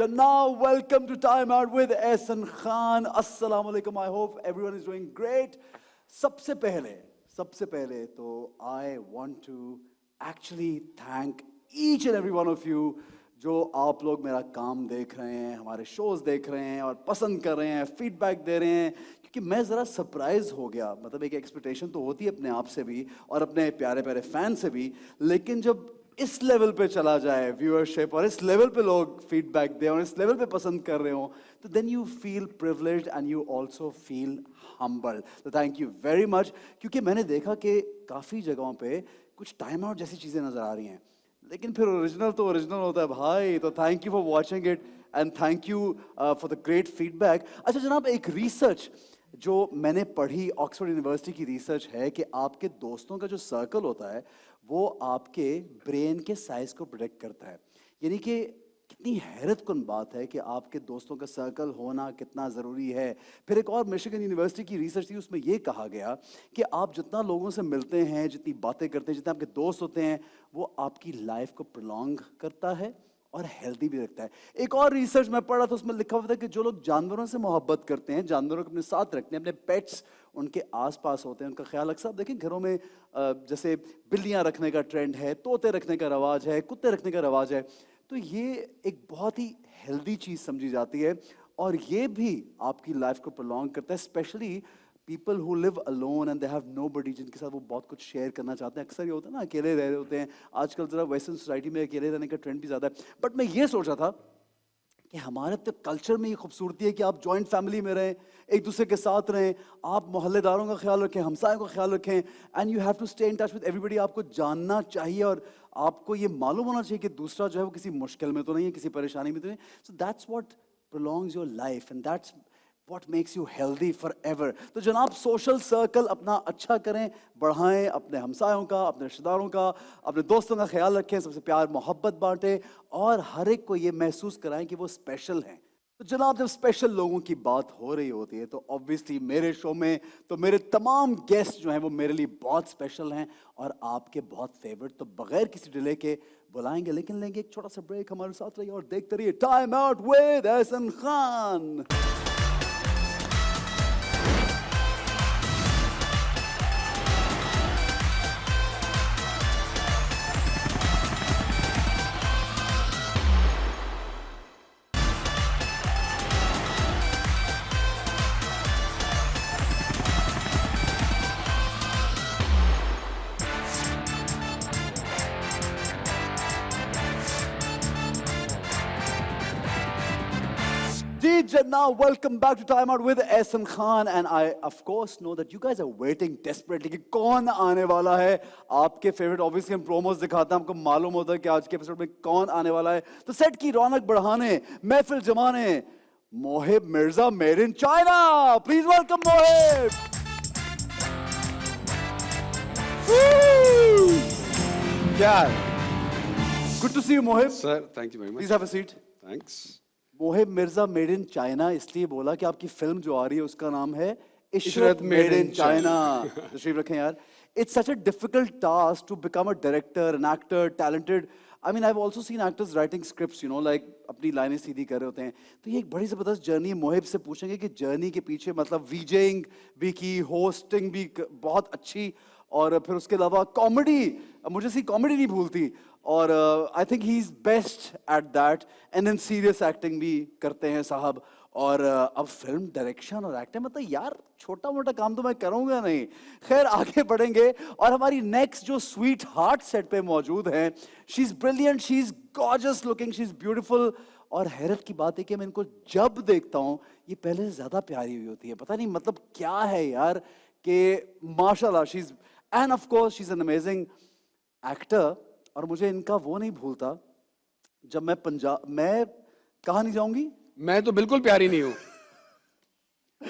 Now, welcome to Time Out with Ehsan Khan. Assalamu alaikum. I hope everyone is doing great. सबसे पहले तो I want to actually thank each and every one of you जो आप लोग मेरा काम देख रहे हैं, हमारे शोज देख रहे हैं और पसंद कर रहे हैं, फीडबैक दे रहे हैं, क्योंकि मैं ज़रा सरप्राइज हो गया। मतलब एक एक्सपेक्टेशन तो होती है अपने आप से भी और अपने प्यारे प्यारे फैन से भी, लेकिन जब इस लेवल पे चला जाए व्यूअरशिप और इस लेवल पे लोग फीडबैक दें और इस लेवल पे पसंद कर रहे हो, तो then you feel privileged and you also feel humble. तो थैंक यू वेरी मच, क्योंकि मैंने देखा कि काफ़ी जगहों पे कुछ टाइम आउट जैसी चीज़ें नज़र आ रही हैं, लेकिन फिर ओरिजिनल तो ओरिजिनल होता है भाई। तो thank you for watching it and thank you for the great feedback. अच्छा जनाब, एक रिसर्च जो मैंने पढ़ी, ऑक्सफोर्ड यूनिवर्सिटी की रिसर्च है कि आपके दोस्तों का जो सर्कल होता है वो आपके ब्रेन के साइज को प्रेडिक्ट करता है। यानी कि कितनी हैरतकुन बात है कि आपके दोस्तों का सर्कल होना कितना ज़रूरी है। फिर एक और मिशिगन यूनिवर्सिटी की रिसर्च थी, उसमें ये कहा गया कि आप जितना लोगों से मिलते हैं, जितनी बातें करते हैं, जितने आपके दोस्त होते हैं, वो आपकी लाइफ को प्रोलॉन्ग करता है और हेल्दी भी रखता है। एक और रिसर्च मैं पढ़ा था, उसमें लिखा हुआ था कि जो लोग जानवरों से मोहब्बत करते हैं, जानवरों को अपने साथ रखते हैं, अपने पेट्स उनके आसपास होते हैं, उनका ख्याल अक्सर आप देखें घरों में जैसे बिल्लियां रखने का ट्रेंड है, तोते रखने का रवाज है, कुत्ते रखने का रवाज है, तो ये एक बहुत ही हेल्दी चीज़ समझी जाती है और ये भी आपकी लाइफ को प्रोलॉन्ग करता है। Specially people who live alone and they have nobody, जिनके साथ वो बहुत कुछ शेयर करना चाहते हैं। अक्सर ये होता है ना, अकेले रह रहे होते हैं। आजकल ज़रा वेस्टर्न सोसाइटी में अकेले रहने का ट्रेंड भी ज़्यादा है। बट मैं ये सोच रहा था कि हमारे तो कल्चर में ये खूबसूरती है कि आप जॉइंट फैमिली में रहें, एक दूसरे के साथ रहें, आप मोहल्लेदारों का ख्याल रखें, हमसायों का ख्याल रखें, and you have to stay in touch with everybody. आपको जानना चाहिए और आपको ये मालूम होना चाहिए कि दूसरा जो है वो किसी मुश्किल में तो नहीं है, किसी परेशानी में तो नहीं। So that's what prolongs your life and that's What makes you healthy forever? तो जनाब, सोशल सर्कल अपना अच्छा करें, बढ़ाएं, अपने हमसायों का, अपने रिश्तेदारों का, अपने दोस्तों का ख्याल रखें, सबसे प्यार मोहब्बत बांटें और हर एक को ये महसूस कराएं कि वो स्पेशल हैं। तो जनाब, जब स्पेशल लोगों की बात हो रही होती है तो ऑब्वियसली मेरे शो में तो मेरे तमाम गेस्ट जो हैं वो मेरे लिए बहुत स्पेशल हैं और आपके बहुत फेवरेट। तो बगैर किसी डिले के बुलाएंगे, लेकिन लेंगे एक छोटा सा ब्रेक। हमारे साथ रहिए और देखते रहिए time out with Ehsan Khan. Now, welcome back to Time Out with Ehsan Khan, and I, of course, know that you guys are waiting desperately कि कौन आने वाला है आपके फेवरेट। ऑब्वियसली हम प्रोमोस दिखाते हैं, आपको मालूम होता है कि आज के एपिसोड में कौन आने वाला है। तो सेट की रौनक बढ़ाने, महफिल जमाने, Mohib Mirza made in China. Please welcome Mohib. क्या good to see you Mohib. Sir thank you very much. Please have a seat. Thanks. Mohib Mirza made in China इसलिए बोला कि आपकी फिल्म जो आ रही है उसका नाम है इशरत मेड इन चाइना। तशरीफ रखें यार। It's such a difficult task to become a director, an actor, talented. I mean I have also seen actors writing scripts, you know, like अपनी लाइनें सीधी कर रहे होते हैं। तो ये एक बड़ी ज़बरदस्त जर्नी है। मोहिब से पूछेंगे कि जर्नी के पीछे, मतलब वीजेइंग भी की, होस्टिंग भी बहुत अच्छी, और फिर उसके अलावा कॉमेडी, मुझे सी कॉमेडी नहीं भूलती, और I think he is best at that. And then serious acting भी करते हैं साहब, और अब फिल्म डायरेक्शन और एक्टिंग, मतलब यार छोटा मोटा काम तो मैं करूँगा नहीं। खैर आगे बढ़ेंगे, और हमारी नेक्स्ट जो स्वीट हार्ट सेट पे मौजूद हैं, she is brilliant, she is gorgeous looking, she is beautiful, और हैरत की बात है कि मैं इनको जब देखता हूँ ये पहले से ज़्यादा प्यारी हुई होती है। पता नहीं मतलब क्या है यार, कि माशाल्लाह she is, end of course she is an amazing actor. और मुझे इनका वो नहीं भूलता, जब मैं कहाँ नहीं जाऊंगी, मैं तो बिल्कुल प्यारी नहीं हूँ।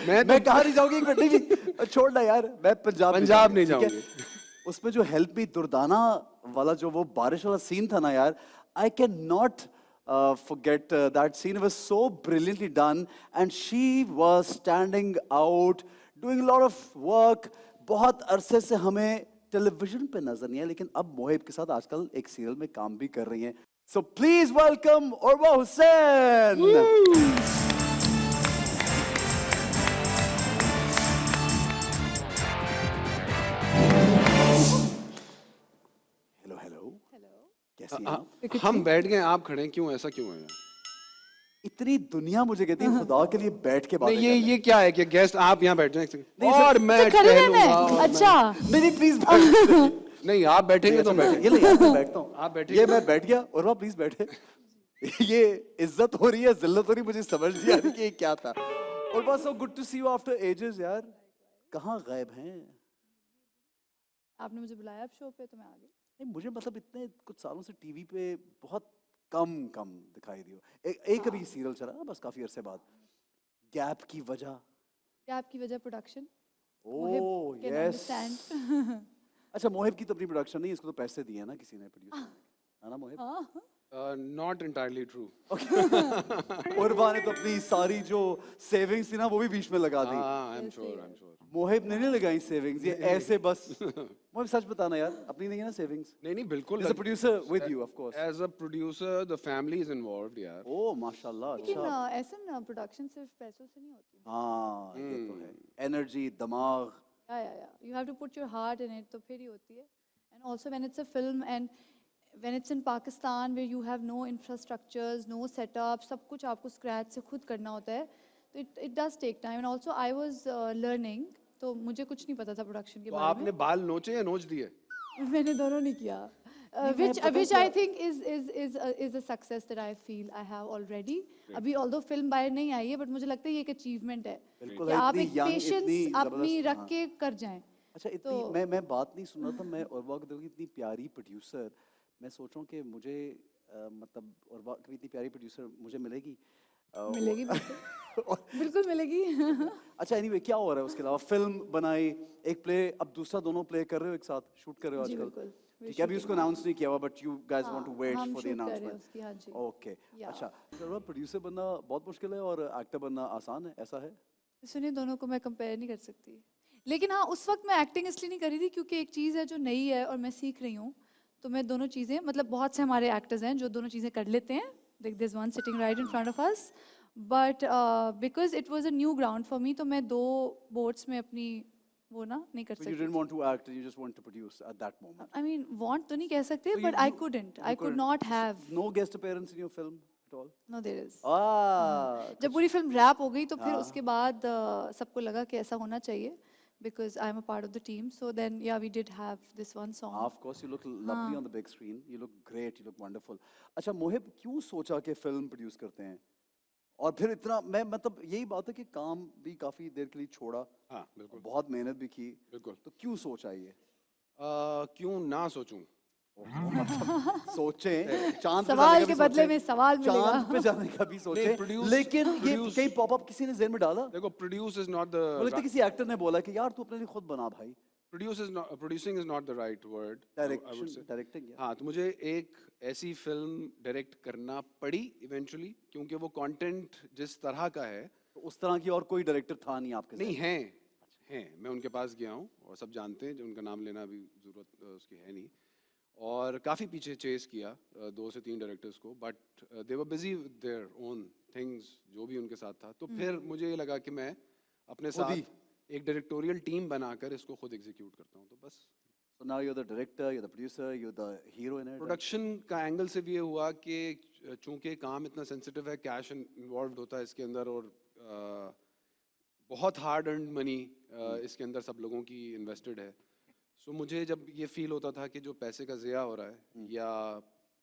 मैं कहाँ नहीं जाऊंगी, नहीं छोड़ना यार, मैं पंजाब नहीं जाऊंगी। उसमें जो हेल्प मी दुर्दाना वाला जो वो बारिश वाला सीन था ना यार, I can not forget that scene. It was so brilliantly done and she was standing out doing a lot of work. बहुत अरसे से हमें टेलीविजन पे नजर नहीं है, लेकिन अब मोहिब के साथ आजकल एक सीरियल में काम भी कर रही हैं। So please welcome Urwa Hussain. Hello, hello. कैसी हैं आप? हम बैठ गए आप खड़े हैं, क्यों ऐसा क्यों है यार? इतनी दुनिया मुझे कहती है खुदा के लिए बैठ के बातें नहीं कर ले। ये क्या है कि गेस्ट आप यहाँ बैठ जाएं एक सेकंड। नहीं, और मैं अच्छा, खड़े रहना है? टहलूंगा। अच्छा नहीं प्लीज बैठ। नहीं आप बैठेंगे तो मैं ये ले यार, मैं बैठता हूँ। आप बैठिए। ये मैं बैठ गया और प्लीज बैठे। ये इज्जत हो रही है, जिल्लत हो रही है, मुझे समझ नहीं आ रही कि ये क्या था। और so good to see you after ages यार। कहाँ गायब हैं? आपने मुझे बुलाया अब शो पे तो मैं आ गई। नहीं मुझे मतलब इतने कुछ सालों से टीवी पे बहुत कम दिखाई दी हो। एक अभी सीरियल चला ना बस काफी अरसे बाद। गैप की वजह। क्या आपकी वजह production? Oh can yes. Understand. अच्छा मोहिब की तो अपनी प्रोडक्शन नहीं, इसको तो पैसे दिए हैं ना किसी ने प्रोड्यूस करने के। है ना मोहिब? हाँ नॉट एंटायरली ट्रू। उर्वा ने तो अपनी सारी जो सेविंग्स थी ना वो भी बीच में लगा दी। हाँ आई एम श्योर। मोहिब ने नहीं लगाई सेविंग्स, ये ऐसे बस। मोहिब सच बताना यार, अपनी नहीं है ना सेविंग्स? नहीं बिल्कुल। As a producer with you of course. As a producer the family is involved यार। ओह माशाल्लाह, लेकिन अच्छा। ऐसा ना प्रोडक्शन सिर्फ पैसों से नहीं होती। हाँ ये तो है, एनर्जी, दिमाग। या you have to put your heart in it तो फिर ही होती है। And also when it's a film and when it's in Pakistan where you have no infrastructures, no setup, सब कुछ आपको स्क्रैच से खुद करना होता है, तो it does take time. And also I was learning, तो मुझे कुछ नहीं पता था प्रोडक्शन के तो बारे में। आपने बाल नोचे या नोच दिए? मैंने दोनों नहीं किया, which I think is a success that I feel I have already. अभी although फिल्म बाहर नहीं आई है, but मुझे लगता है ये एक अचीवमेंट है बिल्कुल कि है, आप इतनी एक young, पेशेंस इतनी अपनी जबरदस्त, रख हाँ। के कर जाएं। अच्छा इतनी मैं बात नहीं सुन रहा था, मैं उर्वा को देखो इतनी प्यारी प्रोड्यूसर, मैं सोच रहा हूँ कि मुझे मतलब उर्वा की इतनी प्यारी प्रोड्यूसर मुझे मिलेगी। मिलेगी बिल्कुल मिलेगी। अच्छा एनीवे क्या हो रहा है उसके अलावा? फिल्म बनाई, एक प्ले, अब दूसरा दोनों प्ले कर रहे हो एक साथ, शूट कर रहे हो जी, आजकल? बिल्कुल। ठीक है, अभी उसको अनाउंस नहीं किया हुआ, but you guys want to हाँ, वेट हम फॉर द shoot कर रहे हैं अनाउंसमेंट। उसकी, हाँ जी। ओके या। अच्छा, उर्वा प्रोड्यूसर बनना बहुत मुश्किल है और एक्टर बनना आसान है, ऐसा है? सुनिए, दोनों को मैं कंपेयर नहीं कर सकती, लेकिन हाँ उस वक्त मैं एक्टिंग इसलिए नहीं कर रही थी क्योंकि एक चीज़ है जो नई है और मैं सीख रही हूँ, तो मैं दोनों चीज़ें, मतलब बहुत से हमारे एक्टर्स हैं जो दोनों चीज़ें कर लेते हैं, there is one sitting right in front of us, but because it was a new ground for me, तो मैं दो बोट्स में अपनी वो ना नहीं कर So you सकती। didn't want to act, you just want to produce at that moment. I mean want तो नहीं कह सकते, So but you- I you- couldn't, you I could couldn't- not have. No guest appearance in your film at all? No there is. Ah, जब पूरी film rap हो गई तो फिर हाँ। उसके बाद सबको लगा कि ऐसा होना चाहिए, because I am a part of the team, so then yeah we did have this one song. of course you look lovely on the big screen, you look great, you look wonderful. अच्छा मोहिब क्यों सोचा कि film produce करते हैं? और फिर इतना मैं मतलब यही बात है कि काम भी काफी देर के लिए छोड़ा, हाँ बिल्कुल बहुत मेहनत भी की, बिल्कुल। तो क्यों सोचा ये? क्यों ना सोचूं? सोचें, चांद पे सवाल जाने का के भी बदले सोचें, में सवाल मिलेगा। चांद पे जाने का भी सोचें, produce- लेकिन ये produce- कहीं पॉपअप किसी ने जेहन में डाला? देखो प्रोड्यूस इज नॉट मुझे लगता है द किसी एक्टर ने बोला कि यार तू अपने लिए खुद बना भाई। Producing is not the right word. Directing हाँ तो मुझे एक ऐसी फिल्म डायरेक्ट करना पड़ी इवेंचुअली, क्योंकि वो कंटेंट जिस तरह का है। तो उस तरह की और कोई डायरेक्टर था नहीं आपके नहीं साथ? हैं मैं उनके पास गया हूँ और सब जानते हैं, जो उनका नाम लेना अभी ज़रूरत उसकी है नहीं, और काफ़ी पीछे चेस किया 2 से 3 डायरेक्टर्स को, but they were busy with their own things, जो भी उनके साथ था। तो फिर मुझे ये लगा कि मैं अपने खुद ही? साथ एक डायरेक्टोरियल टीम बनाकर इसको खुद एग्जीक्यूट करता हूँ, तो बस। So now you're the director, you're the producer, you're the hero in it. Production का एंगल से भी ये हुआ कि चूंकि काम इतना सेंसिटिव है, कैश इन्वॉल्व होता है इसके अंदर, और बहुत हार्ड अर्न मनी इसके अंदर सब लोगों की इन्वेस्टेड है। सो मुझे जब ये फील होता था कि जो पैसे का ज़िया हो रहा है या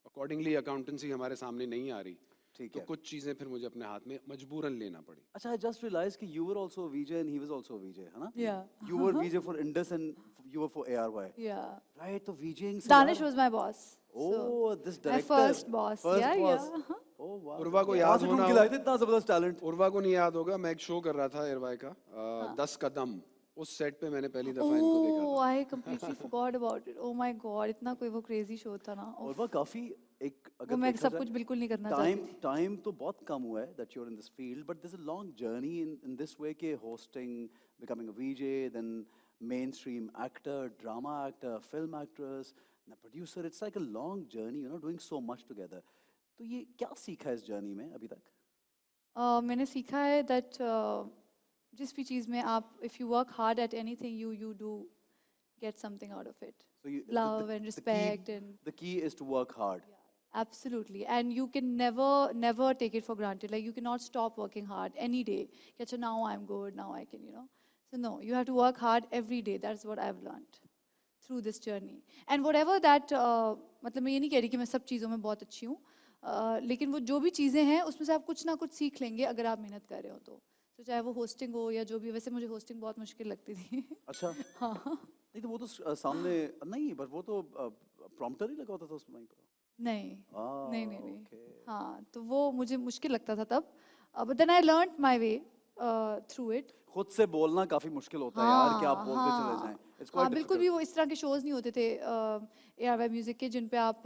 अकॉर्डिंगली अकाउंटेंसी हमारे सामने नहीं आ रही, ठीक तो है। कुछ चीज़ें फिर मुझे अपने हाथ में मजबूरन लेना पड़ी। अच्छा, I just realized कि you were also a VJ and he was also a VJ, है ना? Yeah. You were VJ for Indus and you were for ARY. Yeah. Right, तो VJing से Danish यार- was my boss. Oh, this my director. first boss. First Yeah, boss. yeah. Oh wow. Urwa को कहाँ याद से होना ढूंढ के लाए थे इतना जबरदस्त टैलेंट? उर्वा को नहीं याद होगा, मैं एक शो कर रहा था एयरवाई का, 10 कदम, उस सेट पे मैंने पहली दफ़ा इनको देखा Oh, था। I completely forgot about it. Oh my God, इतना कोई वो crazy show था ना। और वो काफी एक वो अगर मैं देखा सब जाए, कुछ बिल्कुल नहीं करना टाइम चाहती थी। टाइम तो बहुत कम हुआ है that you're in this field, but there's a long journey in this way के hosting, becoming a VJ, then mainstream actor, drama actor, film actress, and a producer. It's like a long journey, you know, doing so much together. तो ये क्या सीखा है इस journey में अभी तक? मैंने सीखा है दैट जिस भी चीज़ में आप if you work hard at anything you do get something out of it. So you, Love and respect and the key is to work hard. absolutely, and you can never take it for granted. Like you cannot stop working hard any day. कि अच्छा now I'm good, now I can, you know. So no, you have to work hard every day. That's what I've learned through this journey. And whatever that मतलब मैं ये नहीं कह रही कि मैं सब चीज़ों में बहुत अच्छी हूँ, लेकिन वो जो भी चीज़ें हैं उसमें से आप कुछ ना कुछ सीख लेंगे अगर आप मेहनत कर रहे हो तो चाहे वो होस्टिंग हो या जो भी. वैसे मुझे होस्टिंग बहुत मुश्किल लगती थी. अच्छा. हाँ. नहीं तो वो तो सामने नहीं, पर वो तो प्रॉम्प्टर ही लगा होता था उसमें पर. नहीं Ah, नहीं. okay. हाँ, तो वो मुझे मुश्किल लगता था तब. But then I learned my way through it. खुद से बोलना काफी मुश्किल होता है यार कि आप बोलते चले जाएं. It's हाँ quite बिल्कुल difficult. भी वो इस तरह के शोज नहीं होते थे ARY म्यूजिक के जिन पे आप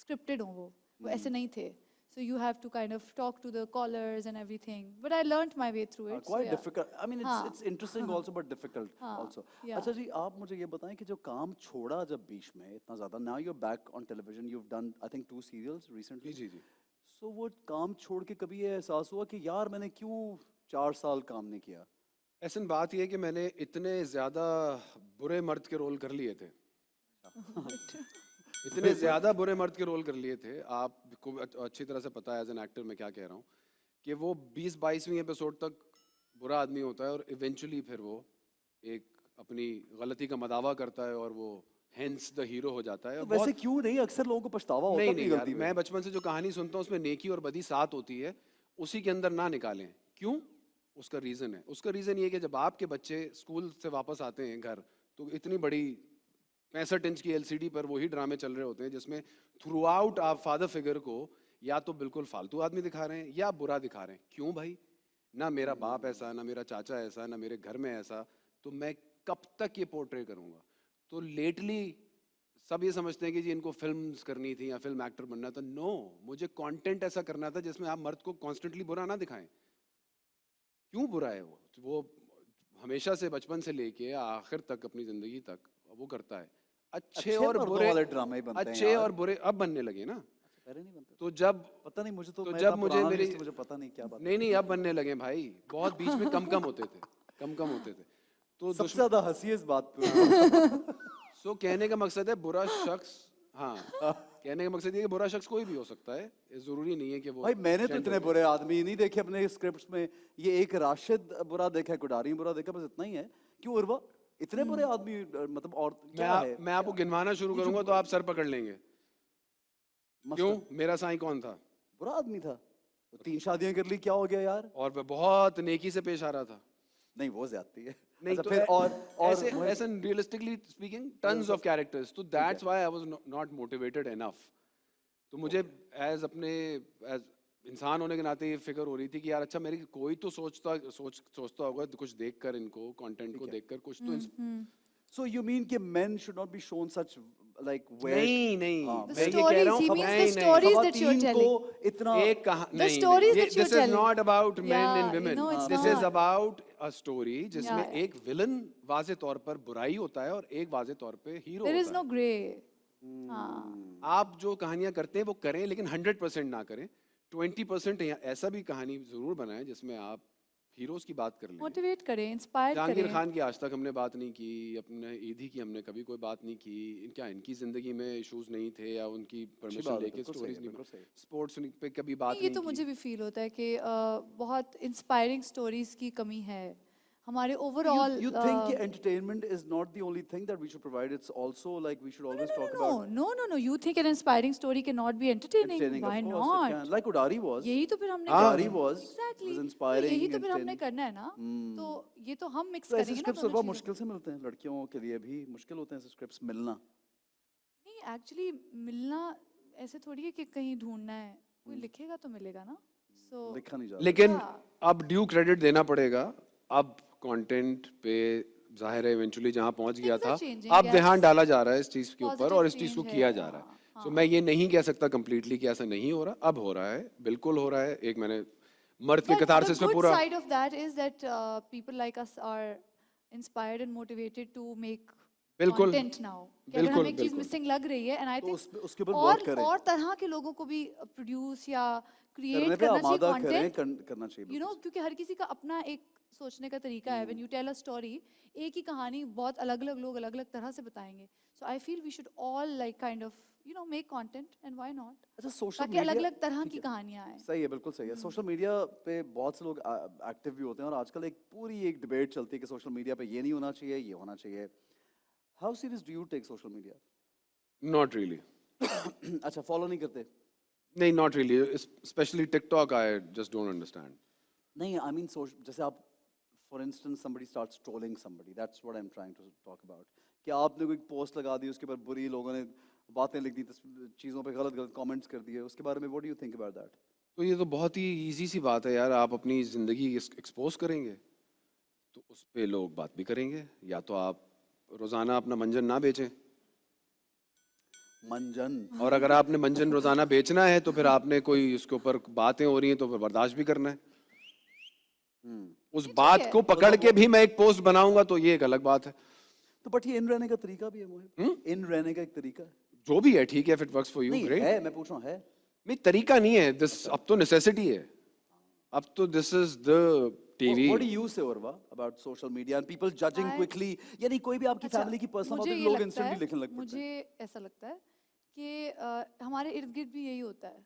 स्क्रिप्टेड हो. वो ऐसे नहीं थे. So you have to kind of talk to the callers and everything. But I learned my way through it. Quite so yeah. difficult. I mean, हाँ. it's interesting also, but difficult हाँ, also. yeah. अच्छा जी, आप मुझे ये बताएं कि जो काम छोड़ा जब बीच में इतना ज़्यादा, now you're back on television, you've done I think 2 serials recently. Ji ji. So वो काम छोड़ के कभी ये एहसास हुआ कि यार मैंने क्यों 4 साल काम नहीं किया? ऐसा बात ये है कि मैंने इतने ज़्यादा बुरे मर्द के रोल कर लिए थे. इतने ज़्यादा बुरे मर्द के रोल कर लिए थे. आपको अच्छी तरह से पता है एज एन एक्टर मैं क्या कह रहा हूँ कि वो 20-22वीं एपिसोड तक बुरा आदमी होता है और इवेंचुअली फिर वो एक अपनी गलती का मदावा करता है और वो हेंस द हीरो हो जाता है. तो और वैसे बहुत- क्यों नहीं? अक्सर लोगों को पछतावा होता है नहीं अपनी नहीं यार, गलती पे. मैं बचपन से जो कहानी सुनता हूँ उसमें नेकी और बदी साथ होती है, उसी के अंदर ना निकालें. क्यों? उसका रीज़न है. उसका रीज़न ये है कि जब आपके बच्चे स्कूल से वापस आते हैं घर तो इतनी बड़ी 65 इंच की LCD पर वही ड्रामे चल रहे होते हैं जिसमें थ्रू आउट आप फादर फिगर को या तो बिल्कुल फालतू आदमी दिखा रहे हैं या बुरा दिखा रहे हैं. क्यों भाई? ना मेरा बाप ऐसा, ना मेरा चाचा ऐसा, ना मेरे घर में ऐसा, तो मैं कब तक ये पोर्ट्रे करूँगा? तो लेटली सब ये समझते हैं कि जी इनको फिल्म्स करनी थी या फिल्म एक्टर बनना था. नो, मुझे कंटेंट ऐसा करना था जिसमें आप मर्द को कॉन्स्टेंटली बुरा ना दिखाएं. क्यों बुरा है वो हमेशा से बचपन से लेके आखिर तक अपनी जिंदगी तक वो करता है. अच्छे और मर्दों बुरे, वाले ड्रामे ही बनते हैं अच्छे यार. और बुरे अब बनने लगे ना. पहले नहीं बनते. तो जब पता नहीं, मुझे तो तो मैं जब इतना मुझे पुराना मेरी- नहीं, इसलिए मुझे पता नहीं क्या बात. नहीं अब बनने लगे भाई. बहुत बीच में कम होते थे, कम होते थे. तो सबसे ज्यादा हंसी इस बात पे. सो कहने का मकसद है बुरा शख्स, हाँ कहने का मकसद ये कि बुरा शख्स कोई भी हो सकता है. ये जरूरी नहीं है कि वो भाई मैंने तो gender इतने हो. बुरे आदमी नहीं देखे अपने स्क्रिप्ट्स में. ये एक राशिद बुरा देखा है, कुडारी बुरा देखा, बस इतना ही है. क्यों उर्वा? इतने बुरे आदमी मतलब और क्या है? मैं आपको गिनवाना शुरू करूंगा तो आप सर पकड़ लेंगे. क्यों? मस्त मेरा साईं कौन था? बुरा आदमी था. वो 3 शादियां कर ली, क्या हो गया यार? और वह बहुत नेकी से पेश आ रहा था. नहीं वो ज्यादती है. नहीं अच्छा, तो फिर ऐसे ऐसे realistically speaking tons of characters. तो that's why I was not motivated enough. तो मुझे एज अपने एज इंसान होने के नाते ये फिक्र हो रही थी कि यार अच्छा मेरी कोई तो सोचता होगा कुछ देखकर, इनको कंटेंट को देखकर कुछ तो So you mean कि men should not be shown such like weird? नहीं हाँ, The मैं ये कह stories, रहा हूँ he means नहीं, the नहीं. stories that you're खवातीन telling. को इतना एक कहा The नहीं stories नहीं, that you're this is telling. not about men Yeah, and women. no, it's This is not. about a story जिसमें Yeah, yeah. एक विलन वाजे तौर पर बुराई होता है और एक वाजे तौर पे हीरो There is होता no है. gray. हाँ. आप जो कहानियां करते हैं वो करें लेकिन 100% ना करें. 20% ऐसा भी कहानी जरूर बनाएं जिसमें आप हीरोज की बात कर लें. Motivate करें, inspire जहांगीर करें. खान की आज तक हमने बात नहीं की, अपने ईदी की हमने कभी कोई बात नहीं की. क्या इनकी जिंदगी में इश्यूज नहीं थे या उनकी परमिशन बात है, लेके बिल्कुल सही स्टोरीज है, नहीं बिल्कुल सही. स्पोर्ट्स पे कभी बात नहीं, ये नहीं तो की. मुझे भी फील होता है कि बहुत इंस्पायरिंग स्टोरीज की कमी है हमारे You ओवरऑल. think कि entertainment is not the only thing that we should provide? It's also like we should always talk about No. You think an inspiring story cannot be entertaining? entertaining. Why Of course it not? can. Like Udari was. यही तो फिर हमने Udari करना है. was Exactly. was inspiring. यही तो फिर हमने entertaining. करना है ना. तो ये तो हम मिक्स तो ऐसे करेंगे ना स्क्रिप्ट्स दोनों बहुत चीजों मुश्किल से मिलते हैं. लड़कियों के लिए भी मुश्किल होते हैं ऐसे स्क्रिप्ट्स मिलना. नहीं एक्चुअली मिलना ऐसे थोड़ी है कि कहीं ढूंढना है. कोई लिखेगा तो मिलेगा ना. सो लिखा नहीं जाता. लेकिन हाँ. अब ड्यू क्रेडिट देना पड़ेगा. अब कंटेंट पे जाहिर है इवेंचुअली जहां पहुंच गया Things था are changing, अब yes. ध्यान डाला जा रहा है इस चीज के ऊपर Positive और इस चीज को change किया है, जा रहा है. हाँ, सो मैं ये नहीं कह सकता कंप्लीटली कि ऐसा नहीं हो रहा. अब हो रहा है, बिल्कुल हो रहा है. एक मैंने मर्द के But कतारसिस the में good पूरा side of that is that people like us are inspired and motivated to make बिल्कुल, कंटेंट नाउ कि अगर बिल्कुल, हमें एक चीज बिल्कुल। मिसिंग लग रही है एंड आई तो थिंक उसके ऊपर वर्क करें। और तरह के लोगों को भी प्रोड्यूस या करने क्रिएट पे करना चाहिए आमादा करें, कंटेंट, करना चाहिए यू नो, बिल्कुल। क्योंकि हर किसी का अपना एक सोचने का तरीका है. When you tell a story, एक ही कहानी बहुत अलग अलग लोग अलग अलग तरह से बताएंगे. So I feel we should all like kind of you know make content and why not, अच्छा सोशल ताकि मीडिया अलग अलग तरह की कहानियां आए. सही है, बिल्कुल सही है। सोशल मीडिया पे बहुत से लोग एक्टिव भी होते हैं और आजकल एक पूरी एक डिबेट चलती है कि सोशल मीडिया पे ये नहीं होना चाहिए, ये होना चाहिए। How serious do you take social media? Not really, अच्छा, फॉलो नहीं करते? नहीं not really, specially TikTok I just don't understand. नहीं, आई मीन जैसे आप for instance somebody starts trolling somebody, that's what I'm trying to talk about, कि आपने कोई पोस्ट लगा दी, उसके ऊपर बुरी लोगों ने बातें लिख दी, चीज़ों पे गलत गलत कमेंट्स कर दिए, उसके बारे में what do you think about that? तो ये तो बहुत ही इजी सी बात है यार, आप अपनी जिंदगी एक्सपोज करेंगे तो उस पे लोग बात भी करेंगे, या तो आप रोजाना अपना मंजन ना बेचें, मंजन और अगर आपने मंजन रोजाना बेचना है तो फिर आपने कोई उसके ऊपर बातें हो रही हैं तो फिर बर्दाश्त भी करना है। उस बात को पकड़ के भी मैं एक पोस्ट बनाऊंगा तो ये एक अलग बात है। तो बट ये इन रहने का तरीका भी है मोहित, इन रहने का एक तरीका है। जो भी है ठीक है, if it works for you नहीं ग्रेट। है, मैं पूछ रहा हूँ है? नहीं तरीका नहीं है दिस, अब तो नेसेसिटी है, अब तो this is the TV. What do you say, Urva, about social media and people judging I- quickly? यानी कोई भी आपकी अच्छा, फैमिली की पर्सनल बात मुझे है, ये लोग लगता इंस्टेंटली है, लिखने लग पड़ते मुझे हैं। ऐसा लगता है कि हमारे इर्द गिर्द भी यही होता है.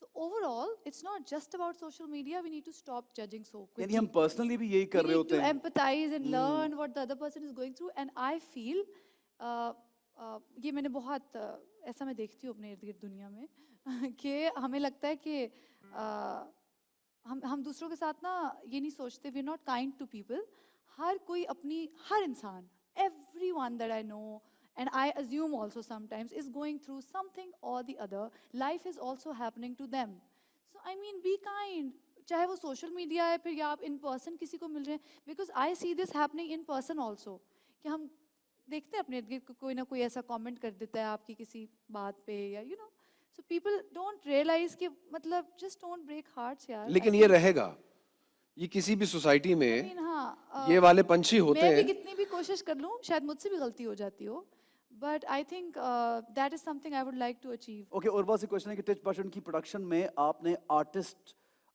So overall it's not just about social media, we need to stop judging so यानी क्विकली. हम पर्सनली भी यही कर We रहे need होते to हैं। empathize and learn what the other person is going through. And I feel ये मैंने बहुत ऐसा मैं देखती हूँ अपने इर्द गिर्द दुनिया में कि हमें लगता है कि हम दूसरों के साथ ना ये नहीं सोचते, we are not kind to people. हर कोई अपनी, हर इंसान, everyone that I know, and I assume also sometimes, is going through something or the other. Life is also happening to them. So I mean, be kind. चाहे वो social media है फिर या आप इन पर्सन किसी को मिल रहे हैं, because I see this happening in person also, कि हम देखते हैं अपने इर्द गिर्द कोई ना कोई ऐसा कमेंट कर देता है आपकी किसी बात पे, या you know, so people don't realize कि मतलब जस्ट डोंट ब्रेक हार्ट्स यार. लेकिन ये रहेगा, ये किसी भी सोसाइटी I में mean, हाँ, ये वाले पंछी होते मैं भी हैं। कितनी भी कोशिश कर लूँ, शायद मुझसे भी गलती हो जाती हो, but I think that is something I would like to achieve. Okay, Urwa से क्वेश्चन है कि टिच बटन की प्रोडक्शन में आपने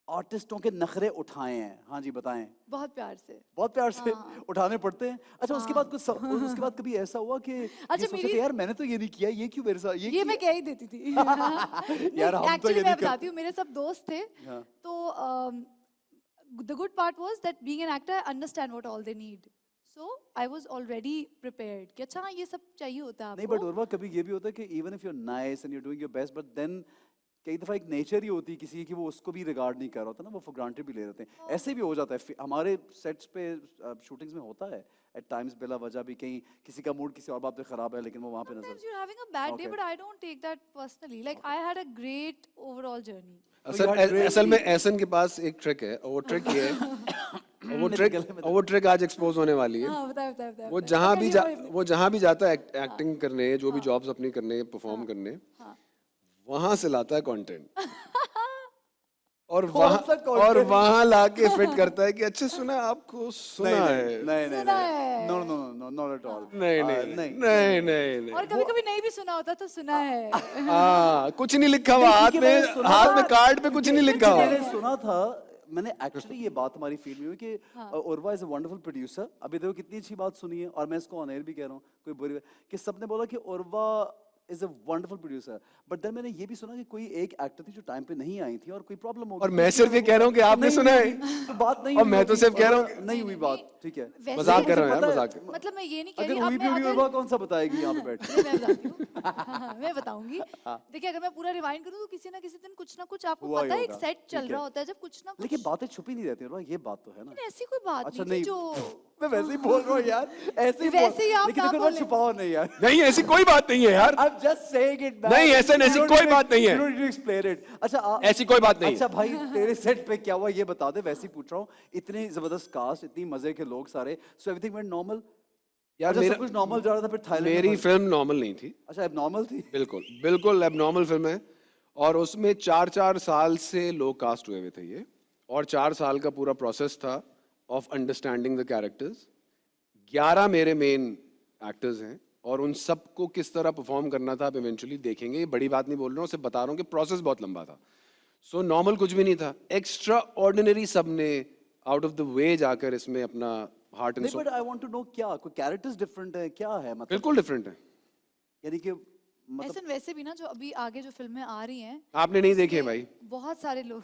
आर्टिस्टों के नखरे उठाए हैं। हाँ जी, बताएं। बहुत प्यार से. बहुत प्यार से हाँ। उठाने पड़ते हैं। अच्छा, उसके बाद उसके बाद कभी ऐसा हुआ कि अच्छा, ये सोचे थे मेरी- यार मैंने तो ये नहीं किया, ये क्यों मेरे साथ ये किया? मैं कह ही देती थी. यार, हम तो एक्चुअली ये मैं नहीं कर- बताती हूँ, मेरे सब दोस्त थे, हाँ। तो the good part was that being an actor, I understand what all they need. So I was already prepared कि अच्छा हाँ ये सब चाहिए होता है नहीं, आपको. बट उर्वा कभी ये भी होता है कि even if you are nice and you are doing your best, but then कई दफा एक नेचर ही होती है किसी की कि वो उसको भी रिगार्ड नहीं कर रहा होता ना, वो फॉर ग्रांटेड भी ले रहते हैं। ऐसे भी हो जाता है हमारे सेट्स पे, शूटिंग्स में होता है एट टाइम्स, बिला वजह भी कहीं किसी का मूड किसी और बात पे खराब है लेकिन वो वहाँ पे Sometimes नजर। you're having a bad day, Okay. but I don't take that personally. Like I had a great overall journey. you had great असल में एहसन के पास एक ट्रिक है, और वो ट्रिक ये है, और वो ट्रिक आज एक्सपोज होने वाली है। हाँ, बताओ. वो जहाँ भी जाता है एक्टिंग करने, जो भी जॉब्स अपनी करने, परफॉर्म करने, वहां से लाता है कंटेंट और कौन सा content? वहां लाके फिट करता है कि अच्छे सुना आपको, सुना है। नहीं, सुना है। No no no, not at all. नहीं और कभी-कभी नहीं भी सुना होता तो सुना है. हाँ, कुछ नहीं लिखा हुआ नहीं, क्योंकि मैंने सुना हाथ था- में कार्ड पे कुछ नहीं लिखा हुआ। मैंने सुना था, मैंने एक्चुअली ये बात हमारी फील्ड में हुई कि Urwa is a wonderful producer. अभी देखो कितनी अच्छी बात सुनी है, और मैं इसको ऑन एयर भी कह रहा हूँ, कोई बुरी कि सबने बोला कि Urwa is a wonderful producer, but then मैंने ये भी सुना कि कोई एक एक्टर थी जो टाइम पे नहीं आई थी और कोई प्रॉब्लम हो गई। और मैं सिर्फ ये कह रहा हूँ कि आपने नहीं सुना है। हुई, तो बात नहीं और हुई मैं तो होगी, सिर्फ कह रहा हूँ और नहीं हुई बात, ठीक है। वैसे मजाक कर रहा हूँ मुझे यार, पता है- मजाक। मतलब मैं ये नहीं कह अगर रही, हुई अब भी मैं होगी अगर उर्वा कौन सा बताएगी यहाँ पे बैठ के? नहीं, मैं बताती हूँ. हाँ, मैं बताऊंगी. देखिए, अगर मैं पूरा रिवाइंड करूँ तो किसी ना किसी दिन कुछ ना कुछ आपको हुआ ही पता है, एक होगा, सेट चल ठीक रहा है। होता है जब कुछ ना कुछ. लेकिन बातें छुपी नहीं रहती उर्वा, ये बात तो है ना। लेकिन ऐसी कोई बात अच्छा, नहीं नहीं, थी जो मैं वैसे ही बोल रहा हूँ यार, ऐसे ही वैसे ही आप लेकिन ना देखो, उर्वा बोलें। छुपाओ नहीं यार। नहीं, ऐसी कोई बात नहीं है यार। I'm just saying it, man. नहीं, ऐसा नहीं, ऐसी You don't कोई need to- बात नहीं है। You don't need to explain it. अच्छा, ऐसी कोई बात नहीं अच्छा भाई, तेरे सेट पे क्या हुआ ये बता दे, वैसे ही पूछ रहा हूँ। इतनी जबरदस्त कास्ट, इतनी मजे के लोग सारे, so everything went normal? यार अच्छा, सब कुछ नॉर्मल जा रहा था, फिर थाईलैंड में मेरी फंस- फिल्म नॉर्मल नहीं थी। अच्छा, एबनॉर्मल थी? बिल्कुल बिल्कुल एबनॉर्मल फिल्म है, और उसमें 4-4 साल से लोग कास्ट हुए हुए थे ये, और 4 साल का पूरा प्रोसेस था ऑफ अंडरस्टैंडिंग द कैरेक्टर्स। 11 मेरे मेन एक्टर्स हैं और उन सबको किस तरह परफॉर्म करना था आप इवेंचुअली देखेंगे। ये बड़ी बात नहीं बोल रहा हूँ, सिर्फ बता रहा हूँ कि प्रोसेस बहुत लंबा था। सो नॉर्मल कुछ भी नहीं था, एक्स्ट्रा ऑर्डिनरी सब ने आउट ऑफ द वे जाकर इसमें अपना हार्ट एंड नहीं, soul. But I want to know क्या कोई कैरेक्टर्स डिफरेंट है, क्या है मतलब? बिल्कुल डिफरेंट है। यानी कि मतलब ऐसे वैसे भी ना जो अभी आगे जो फिल्में आ रही हैं आपने नहीं देखे उसमें भाई? बहुत सारे लोग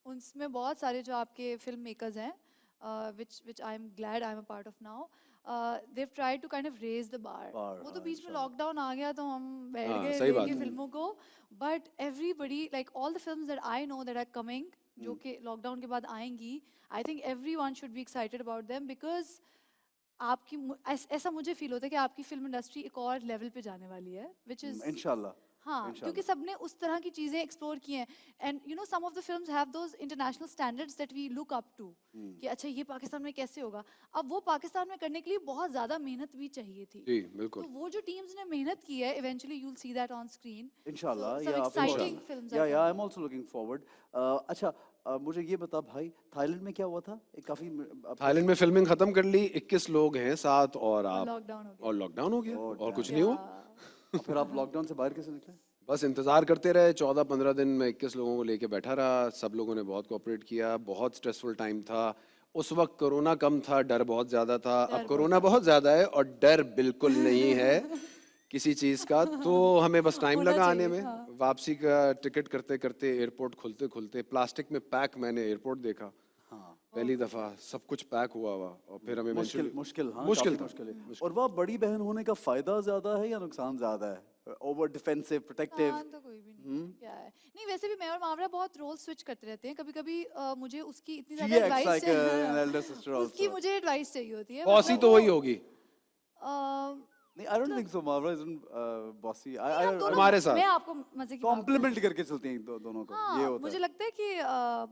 उनमें बहुत सारे जो आपके फिल्म मेकर्स हैं which I am glad I am a part of now, they've tried to kind of raise the bar. Bar, वो तो हाँ, बीच में इंशाल्लाह। लॉकडाउन आ गया तो हम बैठ हाँ, गए सही देख बात के है। फिल्मों को, but everybody like all the films that I know that are coming जो कि लॉकडाउन के बाद आएंगी, I think everyone should be excited about them because आपकी ऐसा मुझे फील होता है कि आपकी फिल्म इंडस्ट्री एक और लेवल पे जाने वाली है which is इंशाल्लाह। हाँ, क्योंकि सबने उस तरह की चीजें एक्सप्लोर की हैं and you know some of the films have those international standards that we look up to कि अच्छा ये पाकिस्तान में कैसे होगा। अब वो पाकिस्तान में करने के लिए बहुत ज्यादा मेहनत भी चाहिए थी, जी तो बिल्कुल। वो जो टीम्स ने मेहनत की है eventually you will see that on screen. इंशाल्लाह, some या exciting films या are I coming. Am also looking forward. अच्छा, मुझे ये बता भाई, थाईलैंड में क्या हुआ था? एक काफी थाईलैंड में फिल्मिंग खत्म कर ली, 21 लोग हैं साथ और आप, लॉकडाउन हो गया। और लॉकडाउन हो गया Oh, और कुछ damn. नहीं हुआ। Yeah. फिर आप लॉकडाउन से बाहर कैसे निकले? बस इंतजार करते रहे 14-15 दिन में 21 लोगों को लेके बैठा रहा। सब लोगों ने बहुत कोऑपरेट किया, बहुत स्ट्रेसफुल टाइम था उस वक्त। कोरोना कम था, डर बहुत ज्यादा था। अब कोरोना बहुत ज्यादा है और डर बिल्कुल नहीं है किसी चीज का। तो हमें बस टाइम होना लगा आने चाहिए, में। हाँ। वापसी का टिकट करते करते, एयरपोर्ट खुलते खुलते, प्लास्टिक में पैक मैंने एयरपोर्ट देखा हाँ, पहली दफा, सब कुछ पैक हुआ हुआ। और फिर हमें मुश्किल eventually- मुश्किल, हाँ मुश्किल काफी था। मुश्किल है। और वह बड़ी बहन होने का फायदा ज्यादा है या नुकसान ज्यादा है? Over defensive, protective? हाँ, तो कोई भी नहीं है, क्या है। नहीं वैसे भी मैं और मावरा बहुत रोल स्विच करते रहते हैं। कभी कभी मुझे उसकी इतनी She ज्यादा acts like advice an elder sister उसकी also. मुझे एडवाइस चाहिए होती है। बॉसी मतलब तो वो, वही होगी अ, नहीं, I don't think so. Mawra isn't bossy. नहीं, हम दोनों- हमारे साथ। मैं आपको मजे की बात कॉम्प्लीमेंट करके चलती हैं दोनों को, हाँ, ये होता मुझे है। लगता है कि